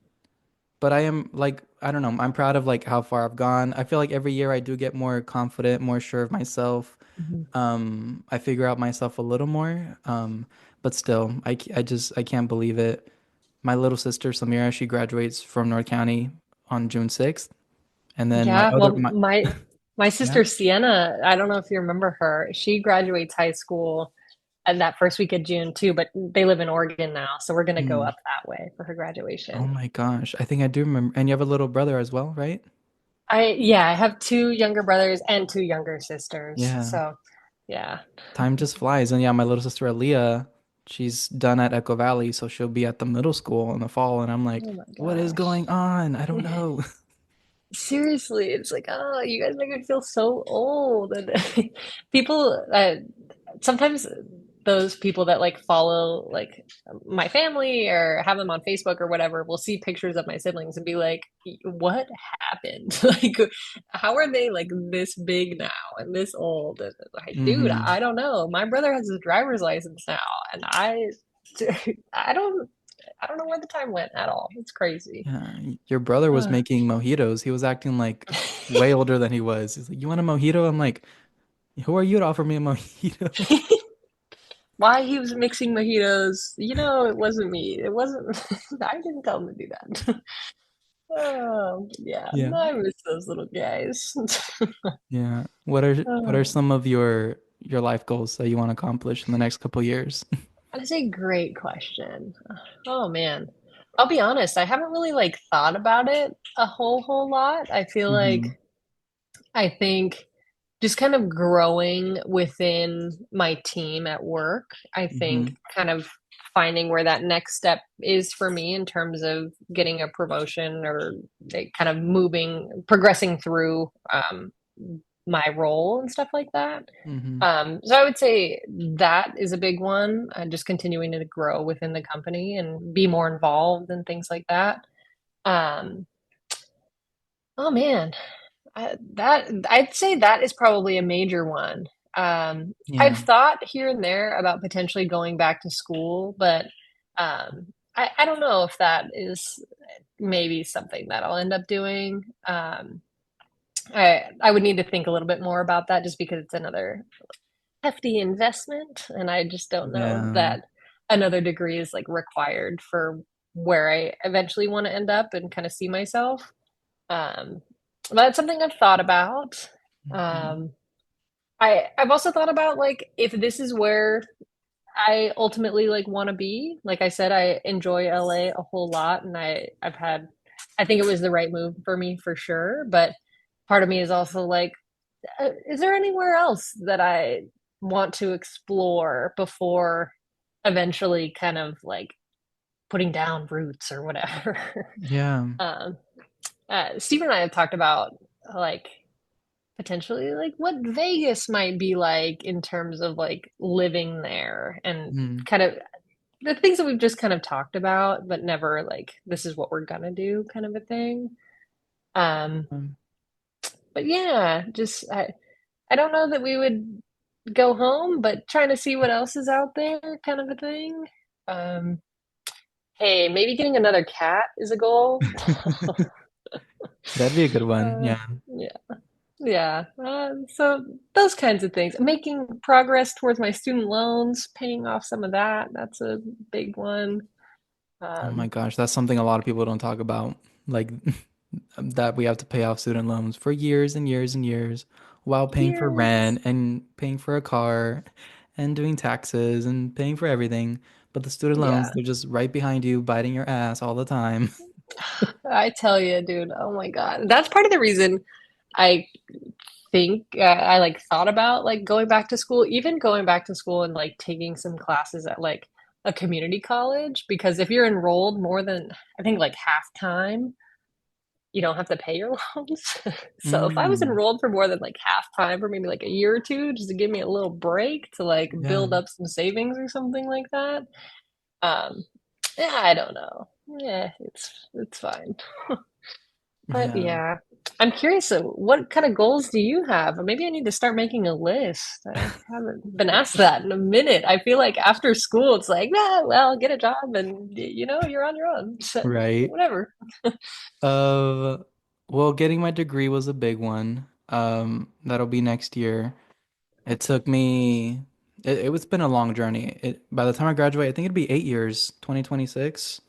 but I am like, I don't know. I'm proud of like how far I've gone. I feel like every year I do get more confident, more sure of myself. Mhm. I figure out myself a little more. But still, I can't believe it. My little sister Samira, she graduates from North County on June 6th, and then Yeah, well, my my yeah. sister Sienna, I don't know if you remember her. She graduates high school and that first week of June too, but they live in Oregon now, so we're gonna go Mm. up that way for her Oh graduation. my gosh, I think I do remember. And you have a little brother as well, right? I have two younger brothers and two younger sisters. Yeah. So, yeah. Time just flies. And yeah, my little sister Aaliyah, she's done at Echo Valley, so she'll be at the middle school in the fall. And I'm like, Oh my what is gosh. going on? I don't know. Seriously, it's like, oh, you guys make me feel so old. And people, sometimes those people that like follow like my family or have them on Facebook or whatever will see pictures of my siblings and be like, what happened? Like, how are they like this big now and this old? And it's like, dude, Hmm. I don't know. My brother has his driver's license now, and I don't, I don't know where the time went at all. It's crazy. Yeah, your brother was making mojitos. He was acting like way older than he was. He's like, "You want a mojito?" I'm like, "Who are you to offer me a mojito?" Why he was mixing mojitos, it wasn't me. It wasn't, I didn't tell him to do that. Oh, yeah, Yeah. I miss those little guys. Yeah. What are Oh, some of your life goals that you want to accomplish in the next couple years? that's a great question. Oh man. I'll be honest, I haven't really like thought about it a whole lot. I feel Hmm. like I think just kind of growing within my team at work, I think Hmm. kind of finding where that next step is for me in terms of getting a promotion or like, kind of progressing through my role and stuff like that. Hmm. So I would say that is a big one, just continuing to grow within the company and be more involved and things like that. Um, oh man, I'd say that is probably a major one. I've Yeah. thought here and there about potentially going back to school, but I don't know if that is maybe something that I'll end up doing. I would need to think a little bit more about that just because it's another hefty investment, and I just don't know Yeah. that another degree is like required for where I eventually want to end up and kind of see myself. Um, but that's something I've thought about. Hmm. Um, I've also thought about like if this is where I ultimately like want to be. Like I said, I enjoy LA a whole lot, and I think it was the right move for me for sure. But part of me is also like, is there anywhere else that I want to explore before eventually kind of like putting down roots or whatever? Yeah. um, Steve and I have talked about like potentially like what Vegas might be like in terms of like living there and Mm. kind of the things that we've just kind of talked about, but never like this is what we're gonna do kind of a thing. Um, Um, but yeah, just I don't know that we would go home, but trying to see what else is out there, kind of a thing. Um, hey, maybe getting another cat is a goal. That'd be a good one. Uh, Yeah. yeah, yeah. So those kinds of things. Making progress towards my student loans, paying off some of that. That's a big one. Oh my Um, gosh, that's something a lot of people don't talk about. Like that we have to pay off student loans for years and years and years while paying for Years. rent and paying for a car and doing taxes and paying for everything. But the student loans, Yeah, they're just right behind you, biting your ass all the time. I tell you, dude. Oh my God. That's part of the reason I think I like thought about like going back to school, even going back to school and like taking some classes at like a community college, because if you're enrolled more than I think like half time, you don't have to pay your loans. So if I was Mm, enrolled for more than like half time for maybe like a year or two, just to give me a little break to like yeah, build up some savings or something like that. Um, yeah, I don't know. Yeah, it's fine. But yeah, yeah, I'm curious, what kind of goals do you have? Maybe I need to start making a list. I haven't been asked that in a minute. I feel like after school, it's like, ah, well, get a job and you're on your own. So, right. whatever. Uh, well, getting my degree was a big one. That'll be next year. It took me, it's been a long journey. By the time I graduate, I think it'd be 8 years, 2026.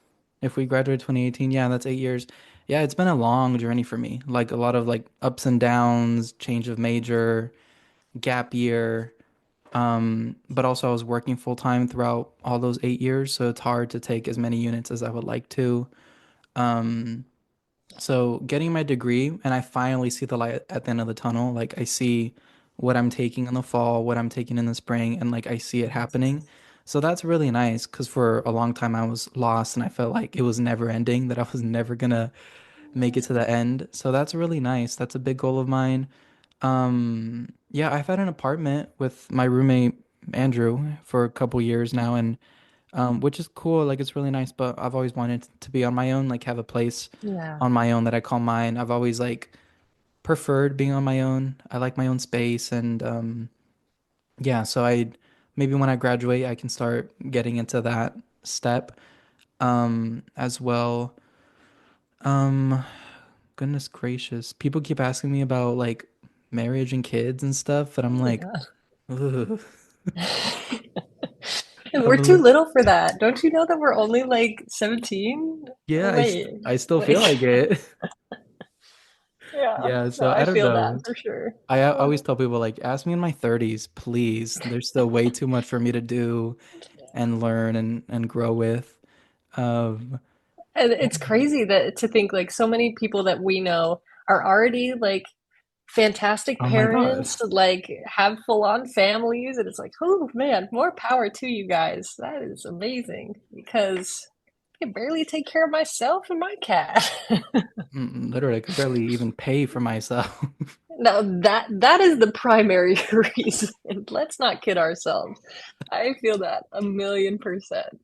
If we graduate 2018, yeah, that's 8 years. Yeah, it's been a long journey for me. Like a lot of like ups and downs, change of major, gap year. But also I was working full time throughout all those 8 years, so it's hard to take as many units as I would like to. Um, so getting my degree, and I finally see the light at the end of the tunnel. Like I see what I'm taking in the fall, what I'm taking in the spring, and like I see it happening. So that's really nice because for a long time I was lost and I felt like it was never ending, that I was never gonna make it to the end. So that's really nice. That's a big goal of mine. Yeah, I've had an apartment with my roommate Andrew for a couple years now, and which is cool. Like it's really nice, but I've always wanted to be on my own, like have a place Yeah. on my own that I call mine. I've always like preferred being on my own. I like my own space, and yeah, so I maybe when I graduate, I can start getting into that step as well. Um, Goodness gracious, people keep asking me about like marriage and kids and stuff, and I'm like, Yeah. ugh. And I'm we're a too li- little for that. Don't you know that we're only like 17? yeah, Oh, wait, I still feel wait. like it. Yeah, Yeah, no, so I I don't feel that know. for sure. I Oh, always tell people like, ask me in my 30s, please. There's still way too much for me to do and learn and grow with. Um, and it's crazy that to think like so many people that we know are already like fantastic oh my God. parents, like have full on families, and it's like, oh man, more power to you guys. That is amazing because I can barely take care of myself and my cat. Literally, I could barely even pay for myself. Now that is the primary reason. Let's not kid ourselves. I feel that 1,000,000%.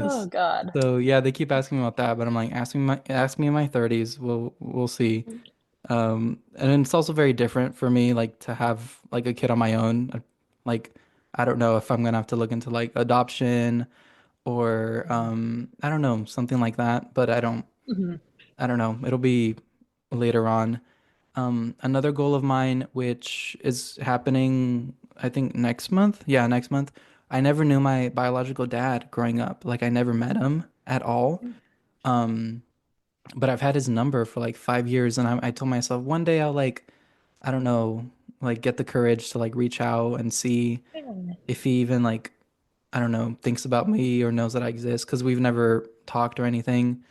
Oh Yes. God. So yeah, they keep asking me about that, but I'm like, ask me in my 30s. We'll see. And it's also very different for me, like to have like a kid on my own. Like, I don't know if I'm gonna have to look into like adoption or I don't know, something like that. But Mhm. I don't know. It'll be later on. Another goal of mine, which is happening, I think next month. Yeah, next month. I never knew my biological dad growing up. Like I never met him at all. Um, but I've had his number for like 5 years, and I told myself one day I'll like, I don't know, like get the courage to like reach out and see Yeah. if he even like, I don't know, thinks about me or knows that I exist because we've never talked or anything.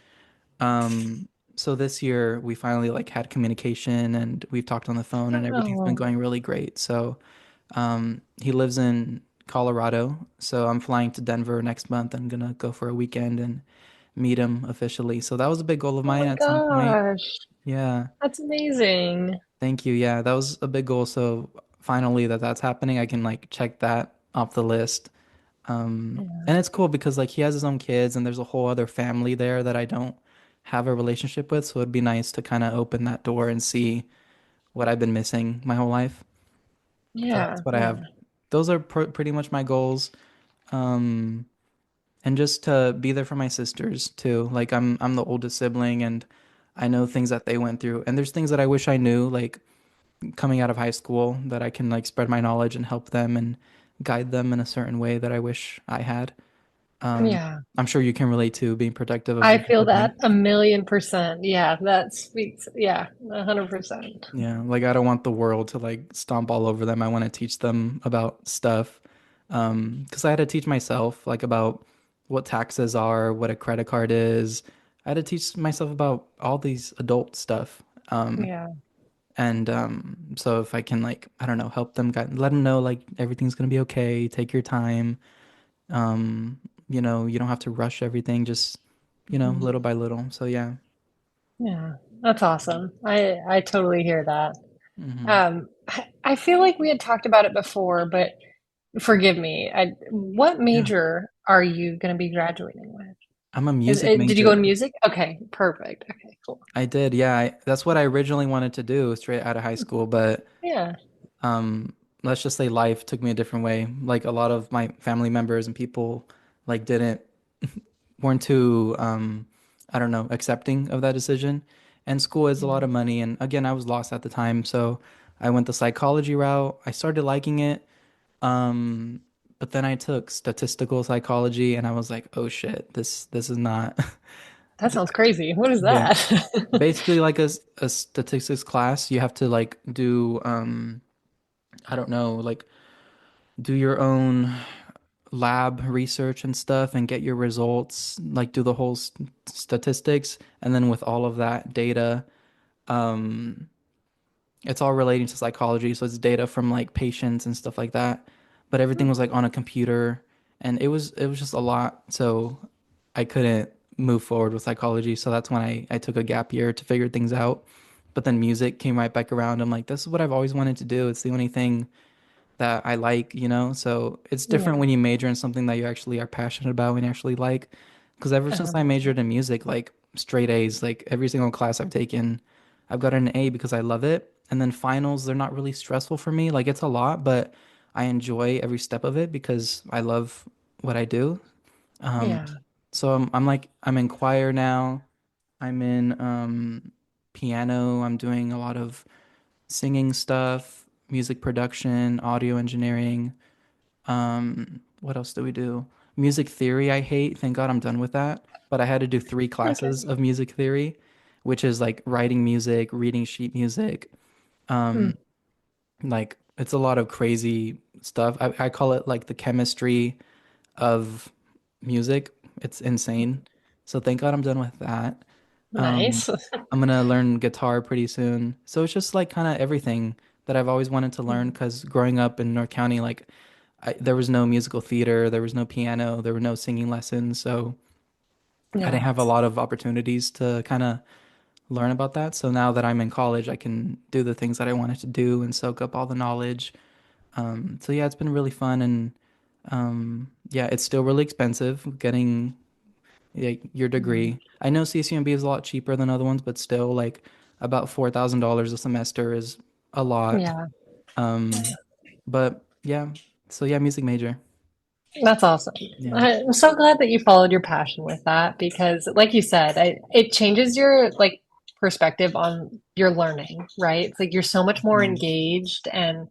Um, so this year we finally like had communication and we've talked on the phone and everything's been Oh, going really great. So, he lives in Colorado, so I'm flying to Denver next month. I'm gonna go for a weekend and meet him officially. So that was a big goal of oh mine my at some point. gosh. Yeah, That's amazing. thank you. Yeah, that was a big goal. So finally that's happening, I can like check that off the list. Yeah. And it's cool because like he has his own kids and there's a whole other family there that I don't have a relationship with. So it'd be nice to kind of open that door and see what I've been missing my whole life. So Yeah, that's what I yeah, have. Those are pretty much my goals. Um, and just to be there for my sisters too. Like I'm the oldest sibling and I know things that they went through. And there's things that I wish I knew, like coming out of high school, that I can like spread my knowledge and help them and guide them in a certain way that I wish I had. Um, yeah. I'm sure you can relate to being protective of I your feel sibling. that 1,000,000%. Yeah, that speaks. Yeah, 100%. Yeah, like I don't want the world to like stomp all over them. I want to teach them about stuff. 'Cause I had to teach myself like about what taxes are, what a credit card is. I had to teach myself about all these adult stuff. Yeah, And so if I can like, I don't know, help them let them know like everything's gonna be okay, take your time. Um, you don't have to rush everything, just, mhm, little by little. So yeah. yeah. That's awesome. I totally hear that. Hmm. I feel like we had talked about it before, but forgive me. What Yeah. major are you going to be graduating with? I'm a music Did you go in major. music? Okay, perfect. Okay, cool. I did, yeah. That's what I originally wanted to do straight out of high school, but Yeah, um, let's just say life took me a different way. Like a lot of my family members and people like didn't weren't too I don't know, accepting of that decision. And school is a yeah. lot of money, and again, I was lost at the time, so I went the psychology route. I started liking it. Um, but then I took statistical psychology and I was like, "Oh shit, this is not." That sounds crazy. What is Yeah. that? Basically like a statistics class, you have to like do I don't know, like do your own lab research and stuff and get your results, like do the whole statistics, and then with all of that data, um it's all relating to psychology, so it's data from like patients and stuff like that. But everything was like on a computer and it was just a lot. So I couldn't move forward with psychology. So that's when I took a gap year to figure things out. But then music came right back around. I'm like, this is what I've always wanted to do. It's the only thing that I like. So it's different Yeah, when you major in something that you actually are passionate about and actually like. Because ever since I 100%. majored in music, like straight A's, like every single class I've taken, I've got an A because I love it. And then finals, they're not really stressful for me. Like it's a lot, but I enjoy every step of it because I love what I do. Um, Yeah. so I'm like I'm in choir now. I'm in piano. I'm doing a lot of singing stuff, music production, audio engineering. What else do we do? Music theory, I hate. Thank God I'm done with that. But I had to do 3 classes Okay. of music theory, which is like writing music, reading sheet music. Hmm. Um, like it's a lot of crazy stuff. I call it like the chemistry of music. It's insane. So thank God I'm done with that. Um, Nice. I'm gonna learn guitar pretty soon. So it's just like kind of everything that I've always wanted to learn because growing up in North County, like there was no musical theater, there was no piano, there were no singing lessons. So I didn't Yeah. have a lot of opportunities to kind of learn about that. So now that I'm in college, I can do the things that I wanted to do and soak up all the knowledge. So yeah, it's been really fun and yeah, it's still really expensive getting your Mhm. degree. I know CCMB is a lot cheaper than other ones, but still like about $4,000 a semester is a lot. Yeah. Um, but yeah, so yeah, music major. That's awesome. Yeah. I'm so glad that you followed your passion with that because, like you said, it changes your like perspective on your learning, right? It's like you're so much more Mhm. engaged and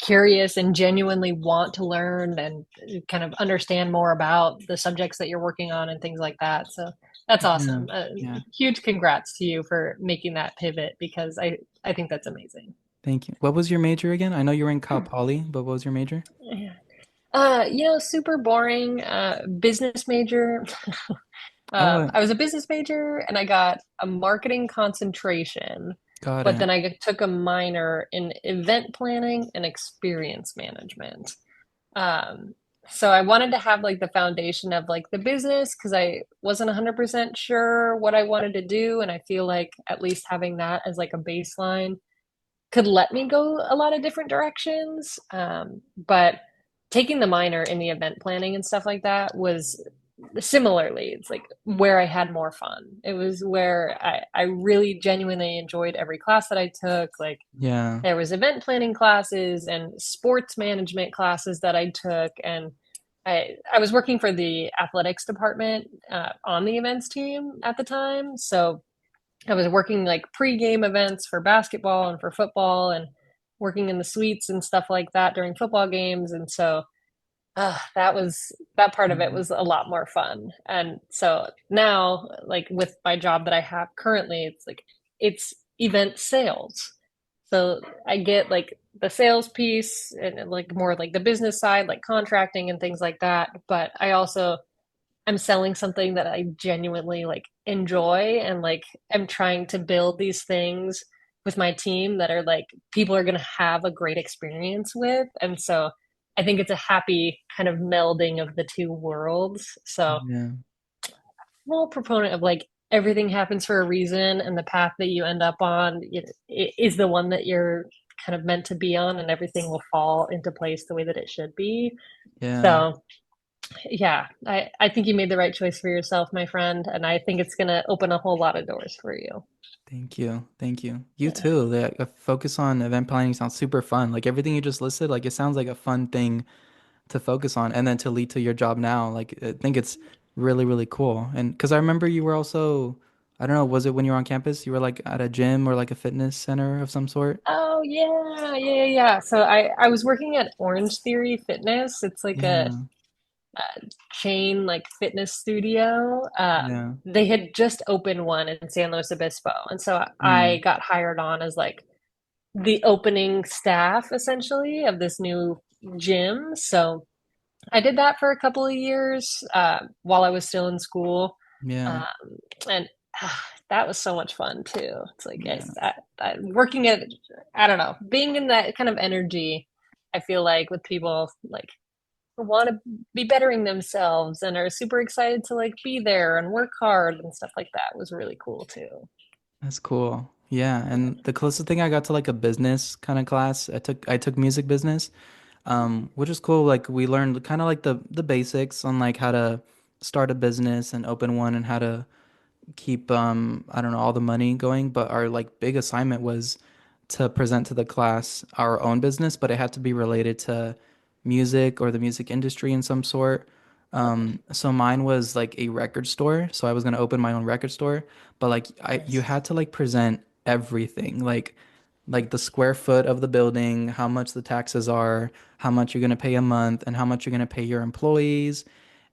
curious and genuinely want to learn and kind of understand more about the subjects that you're working on and things like that. So that's Yeah. awesome. Yeah. Huge congrats to you for making that pivot because I think that's amazing. Thank you. What was your major again? I know you were in Cal Poly, but what was your major? Yeah. Super boring. Business major. Oh, I was a business major and I got a marketing concentration, got but it. then I took a minor in event planning and experience management. Um, so I wanted to have like the foundation of like the business because I wasn't 100% sure what I wanted to do. And I feel like at least having that as like a baseline could let me go a lot of different directions. But taking the minor in the event planning and stuff like that was similarly, it's like where I had more fun. It was where I really genuinely enjoyed every class that I took. Like Yeah. there was event planning classes and sports management classes that I took, and I was working for the athletics department on the events team at the time. So I was working like pre-game events for basketball and for football, and working in the suites and stuff like that during football games. And so that part of it Mhm. was a lot more fun. And so now, like with my job that I have currently, it's like it's event sales. So I get like the sales piece and like more like the business side, like contracting and things like that. But I also am selling something that I genuinely like enjoy, and like I'm trying to build these things with my team that are like people are going to have a great experience with. And so I think it's a happy kind of melding of the two worlds. So Yeah. I'm a proponent of like everything happens for a reason, and the path that you end up on is the one that you're kind of meant to be on, and everything will fall into place the way that it should be. Yeah. So yeah, I think you made the right choice for yourself, my friend, and I think it's gonna open a whole lot of doors for you. Thank you. Thank you. You Yeah. too. The focus on event planning sounds super fun. Like everything you just listed, like it sounds like a fun thing to focus on and then to lead to your job now. Like I think it's really, really cool. And because I remember you were also, I don't know, was it when you were on campus? You were like at a gym or like a fitness center of some sort? Oh yeah. So I was working at Orange Theory Fitness. It's like Yeah. a chain like fitness studio. Yeah. They had just opened one in San Luis Obispo, and so I Mm. got hired on as like the opening staff essentially of this new gym. So I did that for a couple of years while I was still in school, Yeah. um, and that was so much fun too. It's like Yeah. working at, I don't know, being in that kind of energy. I feel like with people like who want to be bettering themselves and are super excited to like be there and work hard and stuff like that was really cool too. That's cool. Yeah, and the closest thing I got to like a business kind of class, I took music business, which is cool. Like we learned kind of like the basics on like how to start a business and open one and how to keep I don't know all the money going, but our like big assignment was to present to the class our own business, but it had to be related to music or the music industry in some sort. So mine was like a record store, so I was gonna open my own record store, but like I you Nice. had to like present everything, like the square foot of the building, how much the taxes are, how much you're gonna pay a month, and how much you're gonna pay your employees,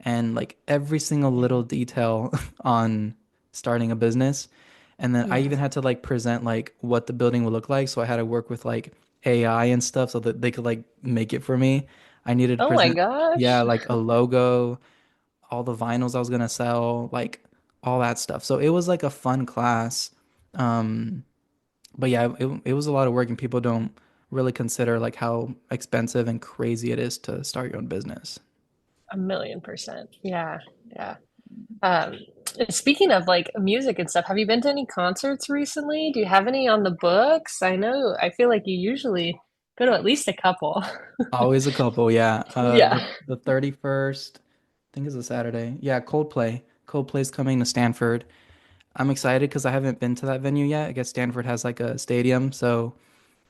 and like every single little detail on starting a business. And then I Yeah. even had to like present like what the building would look like. So I had to work with like AI and stuff so that they could like make it for me. I needed to Oh my present, yeah, gosh. like a logo, all the vinyls I was gonna sell, like all that stuff. So it was like a fun class. Um, but yeah, it was a lot of work and people don't really consider like how expensive and crazy it is to start your own business. 1,000,000%. Yeah. Yeah. Um, Speaking of like music and stuff, have you been to any concerts recently? Do you have any on the books? I know, I feel like you usually go to at least a couple. Always a couple, yeah. Yeah. The 31st, I think is a Saturday. Yeah, Coldplay. Coldplay's coming to Stanford. I'm excited because I haven't been to that venue yet. I guess Stanford has like a stadium, so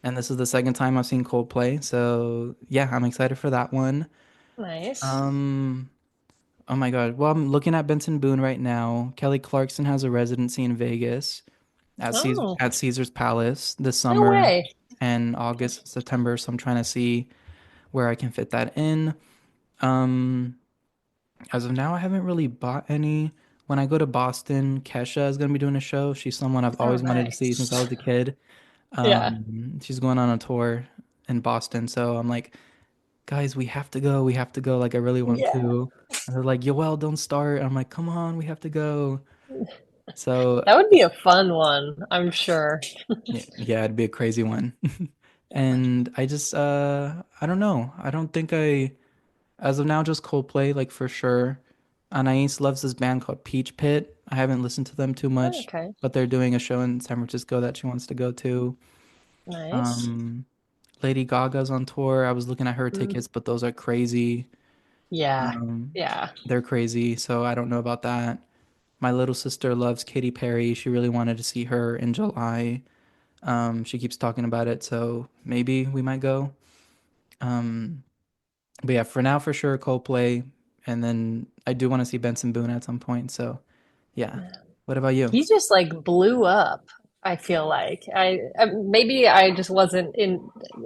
and this is the second time I've seen Coldplay. So yeah, I'm excited for that one. Nice. Um, oh my God. Well, I'm looking at Benson Boone right now. Kelly Clarkson has a residency in Vegas Oh, At Caesar's Palace this no summer way. and August, September. So I'm trying to see where I can fit that in. Um, as of now, I haven't really bought any. When I go to Boston, Kesha is gonna be doing a show. She's someone I've Oh, always wanted to see since I nice. was a kid. Yeah. She's going on a tour in Boston, so I'm like, guys, we have to go. We have to go. Like, I really want Yeah. to. And they're like, Yoel, don't start. I'm like, come on, we have to go. So That would be a fun one, I'm sure. yeah, yeah, it'd be a crazy one. And I just I don't know. I don't think I as of now just Coldplay like for sure. Anais loves this band called Peach Pit. I haven't listened to them too much, Okay. but they're doing a show in San Francisco that she wants to go to. Nice. Um Lady Gaga's on tour. I was looking at her Mm. tickets, but those are crazy. Yeah. Um, Yeah. they're crazy, so I don't know about that. My little sister loves Katy Perry. She really wanted to see her in July. She keeps talking about it, so maybe we might go. Um, but yeah, for now, for sure, Coldplay, and then I do want to see Benson Boone at some point. So yeah. What about you? He just like blew up, I feel like. Maybe I just wasn't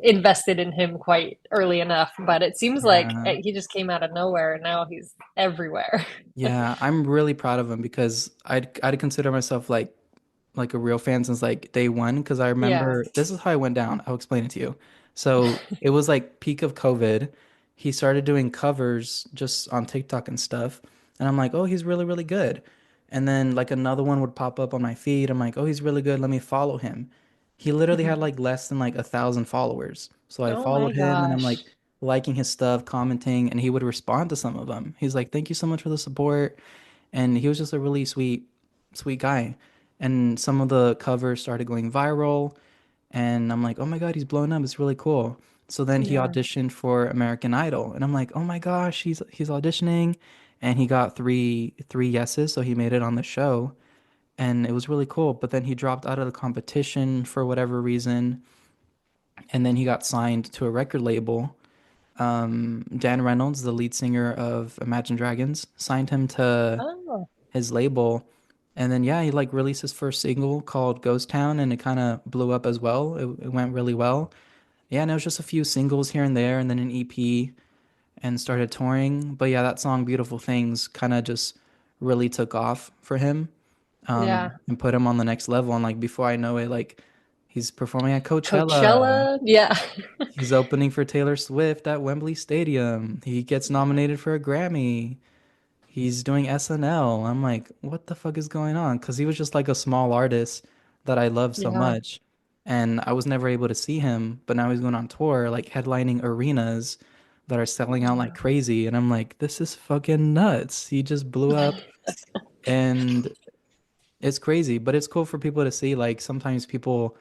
invested in him quite early enough, but it seems like Yeah. he just came out of nowhere and now he's everywhere. Yeah, I'm really proud of him because I'd consider myself like a real fan since like day one because I Yeah. remember this is how I went down. I'll explain it to you. So it was like peak of COVID. He started doing covers just on TikTok and stuff. And I'm like, oh, he's really, really good. And then like another one would pop up on my feed. I'm like, oh, he's really good. Let me follow him. He literally had like less than like 1,000 followers. So I Oh my followed him and I'm gosh. like liking his stuff, commenting, and he would respond to some of them. He's like, thank you so much for the support. And he was just a really sweet, sweet guy. And some of the covers started going viral, and I'm like, oh my God, he's blown up. It's really cool. So then he Yeah. auditioned for American Idol, and I'm like, oh my gosh, he's auditioning, and he got three yeses, so he made it on the show, and it was really cool. But then he dropped out of the competition for whatever reason, and then he got signed to a record label. Dan Reynolds, the lead singer of Imagine Dragons, signed him to Oh, his label. And then yeah, he like released his first single called Ghost Town and it kind of blew up as well. It went really well. Yeah, and it was just a few singles here and there and then an EP and started touring. But yeah, that song Beautiful Things kind of just really took off for him yeah. and put him on the next level. And like before I know it, like he's performing at Coachella. Coachella. Yeah. He's opening for Taylor Swift at Wembley Stadium. He gets nominated for a Grammy. He's doing SNL. I'm like, what the fuck is going on? Because he was just like a small artist that I love so Yeah. much. And I was never able to see him, but now he's going on tour, like headlining arenas that are selling out like crazy. And I'm like, this is fucking nuts. He just blew up and it's crazy, but it's cool for people to see. Like sometimes people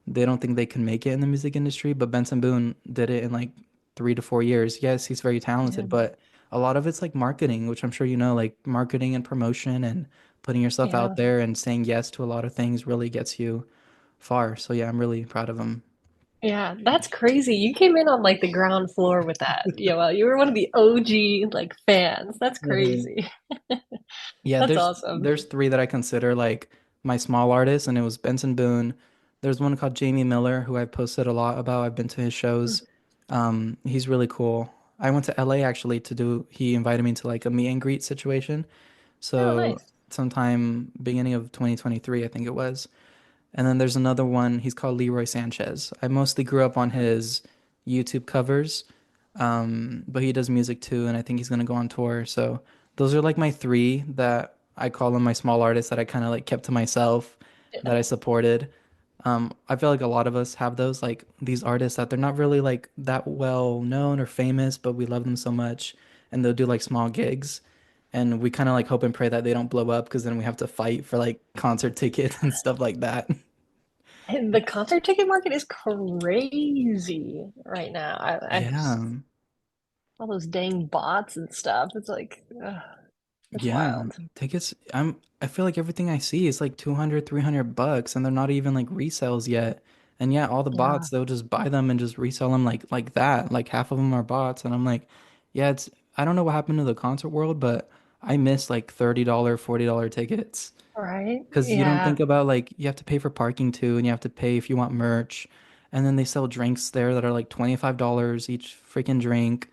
they don't think they can make it in the music industry, but Benson Boone did it in like 3 to 4 years. Yes, he's very Yeah. talented, but a lot of it's like marketing, which I'm sure you know, like marketing and promotion and putting yourself out Yeah. there and saying yes to a lot of things really gets you far. So yeah, I'm really proud of him. Yeah, that's crazy. You came in on like the ground floor with that. Yeah, well, you were one of the OG like fans. That's Literally. crazy. Yeah, That's there's awesome. there's three that I consider like my small artists, and it was Benson Boone. There's one called Jamie Miller, who I've posted a lot about. I've been to his shows. He's really cool. I went to LA actually to do, he invited me to like a meet and greet situation. Oh, So nice. sometime beginning of 2023, I think it was. And then there's another one, he's called Leroy Sanchez. I mostly grew up on his YouTube covers, but he does music too, and I think he's gonna go on tour. So those are like my three that I call them my small artists that I kind of like kept to myself, Yeah. that I supported. I feel like a lot of us have those like these artists that they're not really like that well known or famous, but we love them so much, and they'll do like small gigs, and we kind of like hope and pray that they don't blow up because then we have to fight for like concert tickets and stuff like that. And the concert ticket market is crazy right now. I Yeah. just all those dang bots and stuff. It's like, it's Yeah, wild. tickets. I feel like everything I see is like 200, $300, and they're not even like resales yet. And yeah, all the Yeah, bots, they'll just buy them and just resell them like that. Like half of them are bots, and I'm like, yeah, it's I don't know what happened to the concert world, but I miss like $30, $40 tickets. right? Because you don't Yeah, think about like you have to pay for parking too, and you have to pay if you want merch. And then they sell drinks there that are like $25 each freaking drink.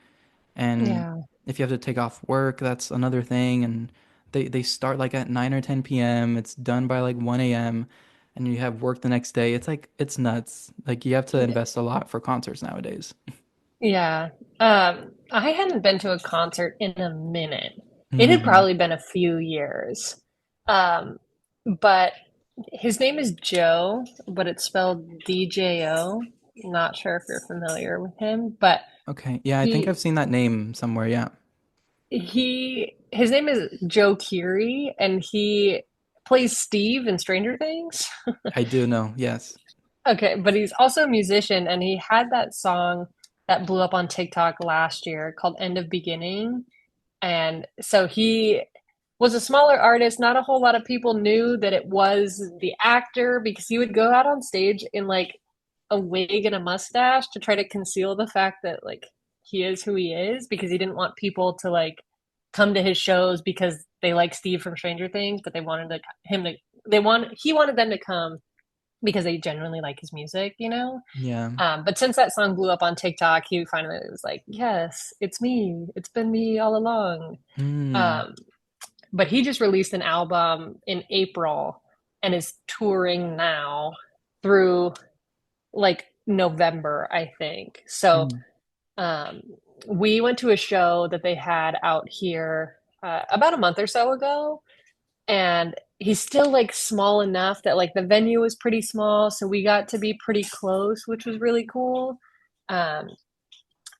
And yeah. if you have to take off work, that's another thing. And they start like at 9 or 10 p.m. It's done by like 1 a.m. and you have work the next day. It's like it's nuts. Like you have to invest a lot for concerts nowadays. Yeah. I hadn't been to a concert in a minute. It had Mm, probably been a few years. Um, but his name is Joe, but it's spelled DJO. Not sure if you're familiar with him, but okay. Yeah, I think I've he seen that name somewhere. Yeah, his name is Joe Keery, and he plays Steve in Stranger Things. I do know. Yes. Okay, but he's also a musician, and he had that song. that blew up on TikTok last year called End of Beginning. And so he was a smaller artist. Not a whole lot of people knew that it was the actor because he would go out on stage in like a wig and a mustache to try to conceal the fact that like he is who he is because he didn't want people to like come to his shows because they like Steve from Stranger Things, but they wanted him to he wanted them to come because they genuinely like his music, you know? Yeah. But since that song blew up on TikTok, he finally was like, yes, it's me. It's been me all along. Mm. Um, but he just released an album in April and is touring now through like November, I think. So Mm. um, we went to a show that they had out here about a month or so ago, and he's still like small enough that like the venue was pretty small, so we got to be pretty close, which was really cool. Um,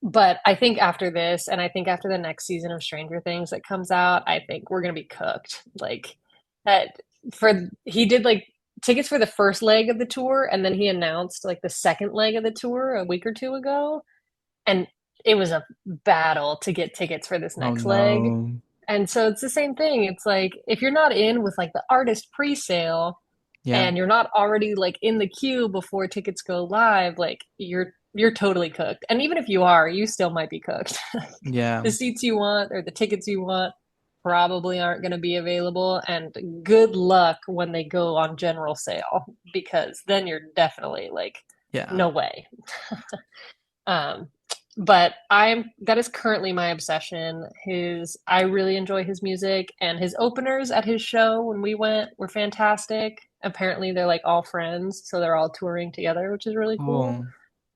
but I think after this, and I think after the next season of Stranger Things that comes out, I think we're gonna be cooked. Like that for he did like tickets for the first leg of the tour, and then he announced like the second leg of the tour a week or two ago, and it was a battle to get tickets for this Oh next leg. no. And so it's the same thing. It's like if you're not in with like the artist pre-sale Yeah. and you're not already like in the queue before tickets go live, like you're totally cooked. And even if you are, you still might be cooked. Yeah. The seats you want or the tickets you want probably aren't going to be available, and good luck when they go on general sale because then you're definitely like Yeah. no way. Um, but I'm that is currently my obsession. His I really enjoy his music, and his openers at his show when we went were fantastic. Apparently they're like all friends, so they're all touring together, which is really cool.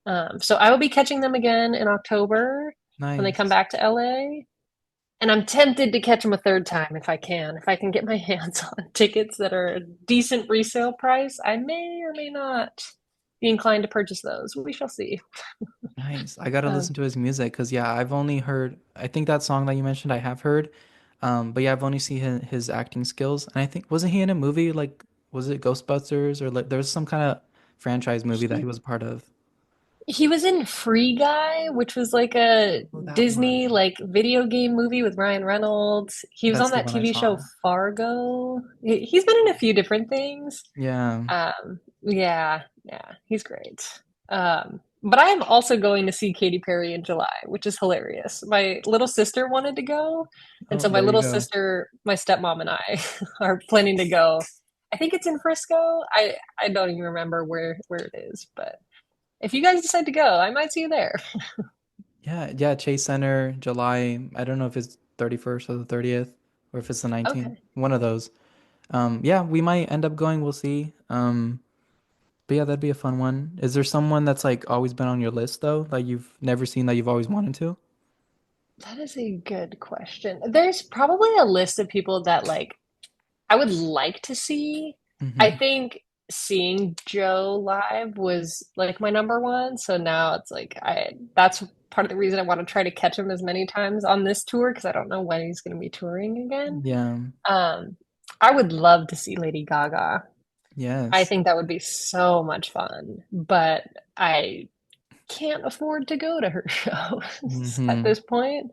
Cool. So I will be catching them again in October when they come Nice. back to LA. And I'm tempted to catch them a third time if I can. If I can get my hands on tickets that are a decent resale price, I may or may not be inclined to purchase those. We shall see. Nice. I gotta Um, listen to his music because yeah, I've only heard. I think that song that you mentioned, I have heard. But yeah, I've only seen his acting skills, and I think wasn't he in a movie like was it Ghostbusters or like there was some kind of franchise movie that he he was a part of. He was in Free Guy, which was like a Oh, that Disney one. like video game movie with Ryan Reynolds. He was That's on the that one I TV show saw. Fargo. He's been in a few different things. Yeah. Yeah, yeah, he's great. But I am also going to see Katy Perry in July, which is hilarious. My little sister wanted to go, and Oh, so my there you little go. sister, my stepmom, and I are planning to go. I think it's in Frisco. I don't even remember where it is, but if you guys decide to go, I might see you there. Yeah, yeah, Chase Center, July. I don't know if it's 31st or the 30th or if it's the 19th. Okay. One of those. Yeah, we might end up going, we'll see. But yeah, that'd be a fun one. Is there someone that's like always been on your list though, that you've never seen that you've always wanted to? That is a good question. There's probably a list of people that like I would like to see. I Hmm. think seeing Joe live was like my number one. So now it's like I that's part of the reason I want to try to catch him as many times on this tour because I don't know when he's going to be touring again. Yeah. Um, I would love to see Lady Gaga. I Yes. think that would be so much fun, but I can't afford to go to her shows at Hmm. this point.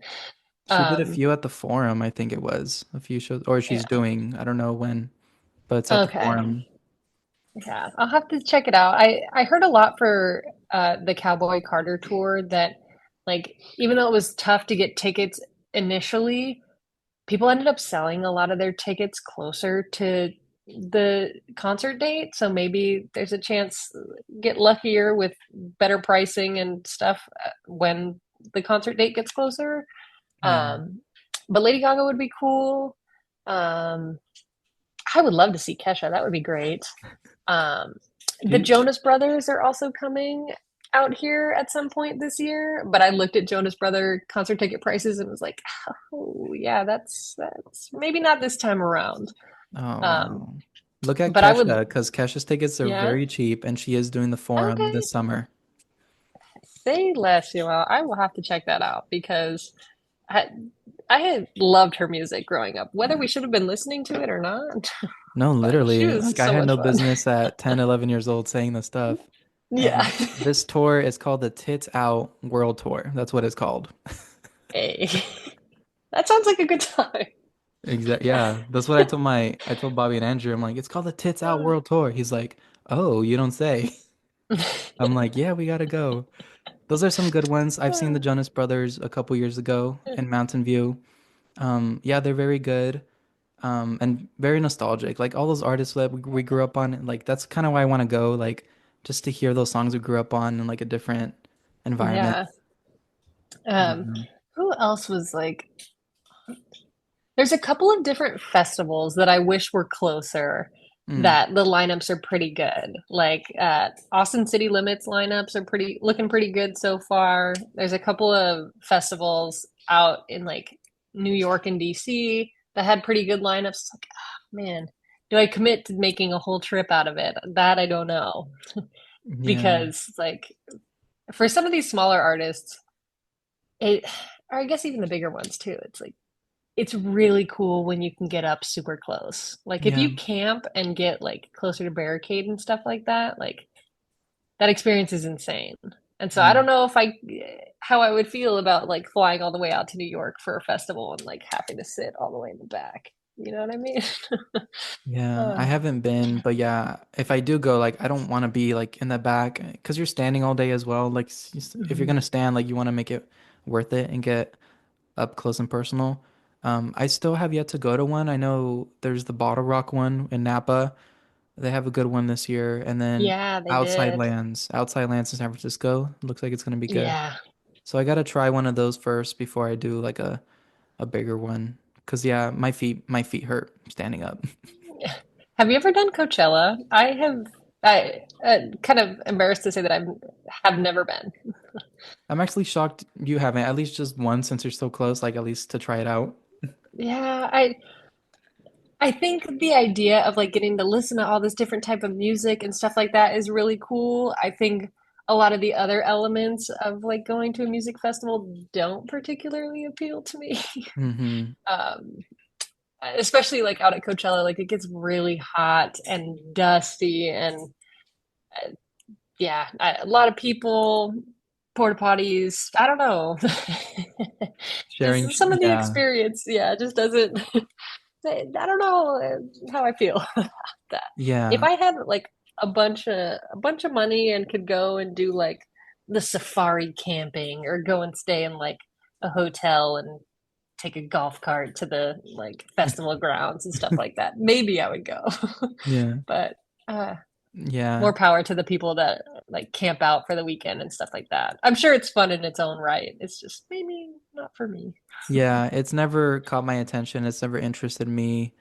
She did a Um, few at the Forum, I think it was. A few shows, or she's yeah. doing, I don't know when, but it's at the Okay. Forum. Yeah, I'll have to check it out. I heard a lot for the Cowboy Carter tour that like even though it was tough to get tickets initially, people ended up selling a lot of their tickets closer to the concert date. So maybe there's a chance get luckier with better pricing and stuff when the concert date gets closer. Yeah. Um, but Lady Gaga would be cool. Um, I would love to see Kesha. That would be great. Um, the She, Jonas Brothers are also coming out here at some point this year, but I looked at Jonas Brother concert ticket prices and was like, oh yeah, that's maybe not this time around. oh Um, wow. Look at but I would, Kesha, because Kesha's tickets are yeah, very cheap and she is doing the Forum okay. this summer. Say less, you know. I will have to check that out because I I had loved her music growing up, whether Yeah. we should have been listening to it or not. No, But she literally. was Like I so had much no fun. business at 10, 11 years old saying this stuff. Yeah. And this tour is called the Tits Out World Tour. That's what it's called. Hey, that sounds like a good time. Exactly. Yeah, that's what I told Bobby and Andrew. I'm like, it's called the Tits Out World Tour. He's like, oh, you don't say. I'm like, yeah, we gotta go. Those are some good ones. I've seen the Jonas Brothers a couple years ago in Mountain View. Yeah, they're very good. And very nostalgic. Like all those artists that we grew up on, like that's kind of why I want to go, like just to hear those songs we grew up on in like a different environment. Yeah. Um, Yeah. who else was like, there's a couple of different festivals that I wish were closer Mm, that the lineups are pretty good. Like Austin City Limits lineups are pretty looking pretty good so far. There's a couple of festivals out in like New York and DC that had pretty good lineups. It's like, ah, man, do I commit to making a whole trip out of it? That I don't know. yeah. Because like for some of these smaller artists, it or I guess even the bigger ones too, it's really cool when you can get up super close. Like if Yeah. you camp and get like closer to barricade and stuff like that, like that experience is insane. And so I Mm, don't know if I how I would feel about like flying all the way out to New York for a festival and like having to sit all the way in the back. You know what I mean? yeah. I Uh, haven't been, but yeah, if I do go, like I don't want to be like in the back because you're standing all day as well. Like if you're gonna mhm. stand, like you want to make it worth it and get up close and personal. I still have yet to go to one. I know there's the Bottle Rock one in Napa. They have a good one this year, and then Yeah, they did. Outside Lands in San Francisco. Looks like it's gonna be good. Yeah. So I gotta try one of those first before I do like a bigger one. Cause yeah, my feet hurt standing up. Have you ever done Coachella? I have. I kind of embarrassed to say that I have never been. I'm actually shocked you haven't at least just one since you're so close. Like at least to try it out. Yeah, I think the idea of like getting to listen to all this different type of music and stuff like that is really cool. I think a lot of the other elements of like going to a music festival don't particularly appeal to me. Mm-hmm. Um, especially like out at Coachella, like it gets really hot and dusty and yeah, a lot of people, porta potties. I don't know. Sharing, Just some of the yeah, experience, yeah, just doesn't. I don't know how I feel about that. If yeah. I had like a bunch of money and could go and do like the safari camping or go and stay in like a hotel and take a golf cart to the like festival grounds and stuff like that, maybe I would go. Yeah. But uh Yeah. more power to the people that like camp out for the weekend and stuff like that. I'm sure it's fun in its own right. It's just maybe not for me. Yeah, it's never caught my attention. It's never interested me.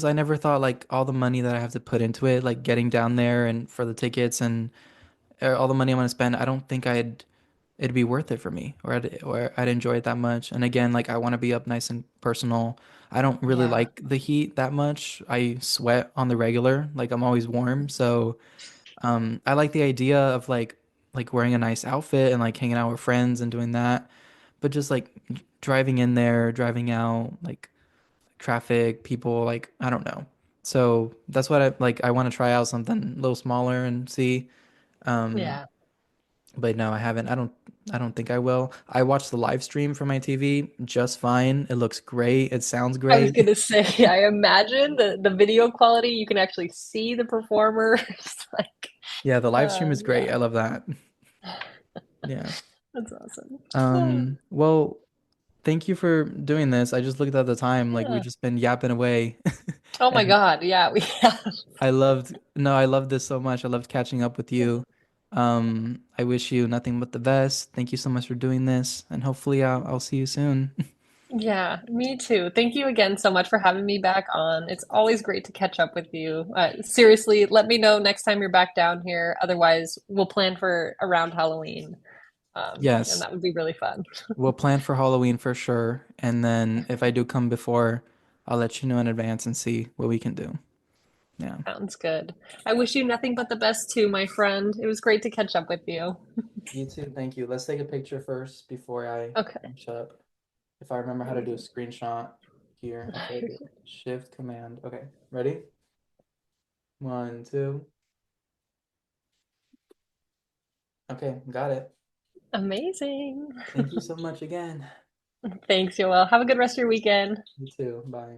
I never thought like all the money that I have to put into it, like getting down there and for the tickets and all the money I'm gonna spend, I don't think it'd be worth it for me or I'd enjoy it that much. And again, like I want to be up nice and personal. I don't really Yeah. like the heat that much. I sweat on the regular, like I'm always warm. So, I like the idea of like wearing a nice outfit and like hanging out with friends and doing that. But just like driving in there, driving out, like traffic, people, like I don't know. So that's what I like. I want to try out something a little smaller and see. Um, Yeah. but no, I haven't. I don't think I will. I watched the live stream from my TV just fine. It looks great. It sounds I was great. gonna say, I imagine the video quality, you can actually see the performers. Like, Yeah, the live stream is great. yeah, I love that. Yeah. that's awesome. Well, thank you for doing this. I just looked at the time, like we've Yeah. just been yapping away. Oh my And God. Yeah, we have. I loved this so much. I loved catching up with you. I wish you nothing but the best. Thank you so much for doing this, and hopefully I'll see you soon. Yeah, me too. Thank you again so much for having me back on. It's always great to catch up with you. Seriously, let me know next time you're back down here. Otherwise, we'll plan for around Halloween. And Yes, that would be really fun. we'll plan for Halloween for sure, and then if I do come before, I'll let you know in advance and see what we can do. Yeah. Sounds good. I wish you nothing but the best too, my friend. It was great to catch up with you. You too. Thank you. Let's take a picture first before I Okay. finish up. If I remember how to do a screenshot here. Okay. Shift Command. Okay. Ready? One, two. Okay, got it. Amazing. Thank you so much again. Thanks, Joelle. Have a good rest of your weekend. You too. Bye.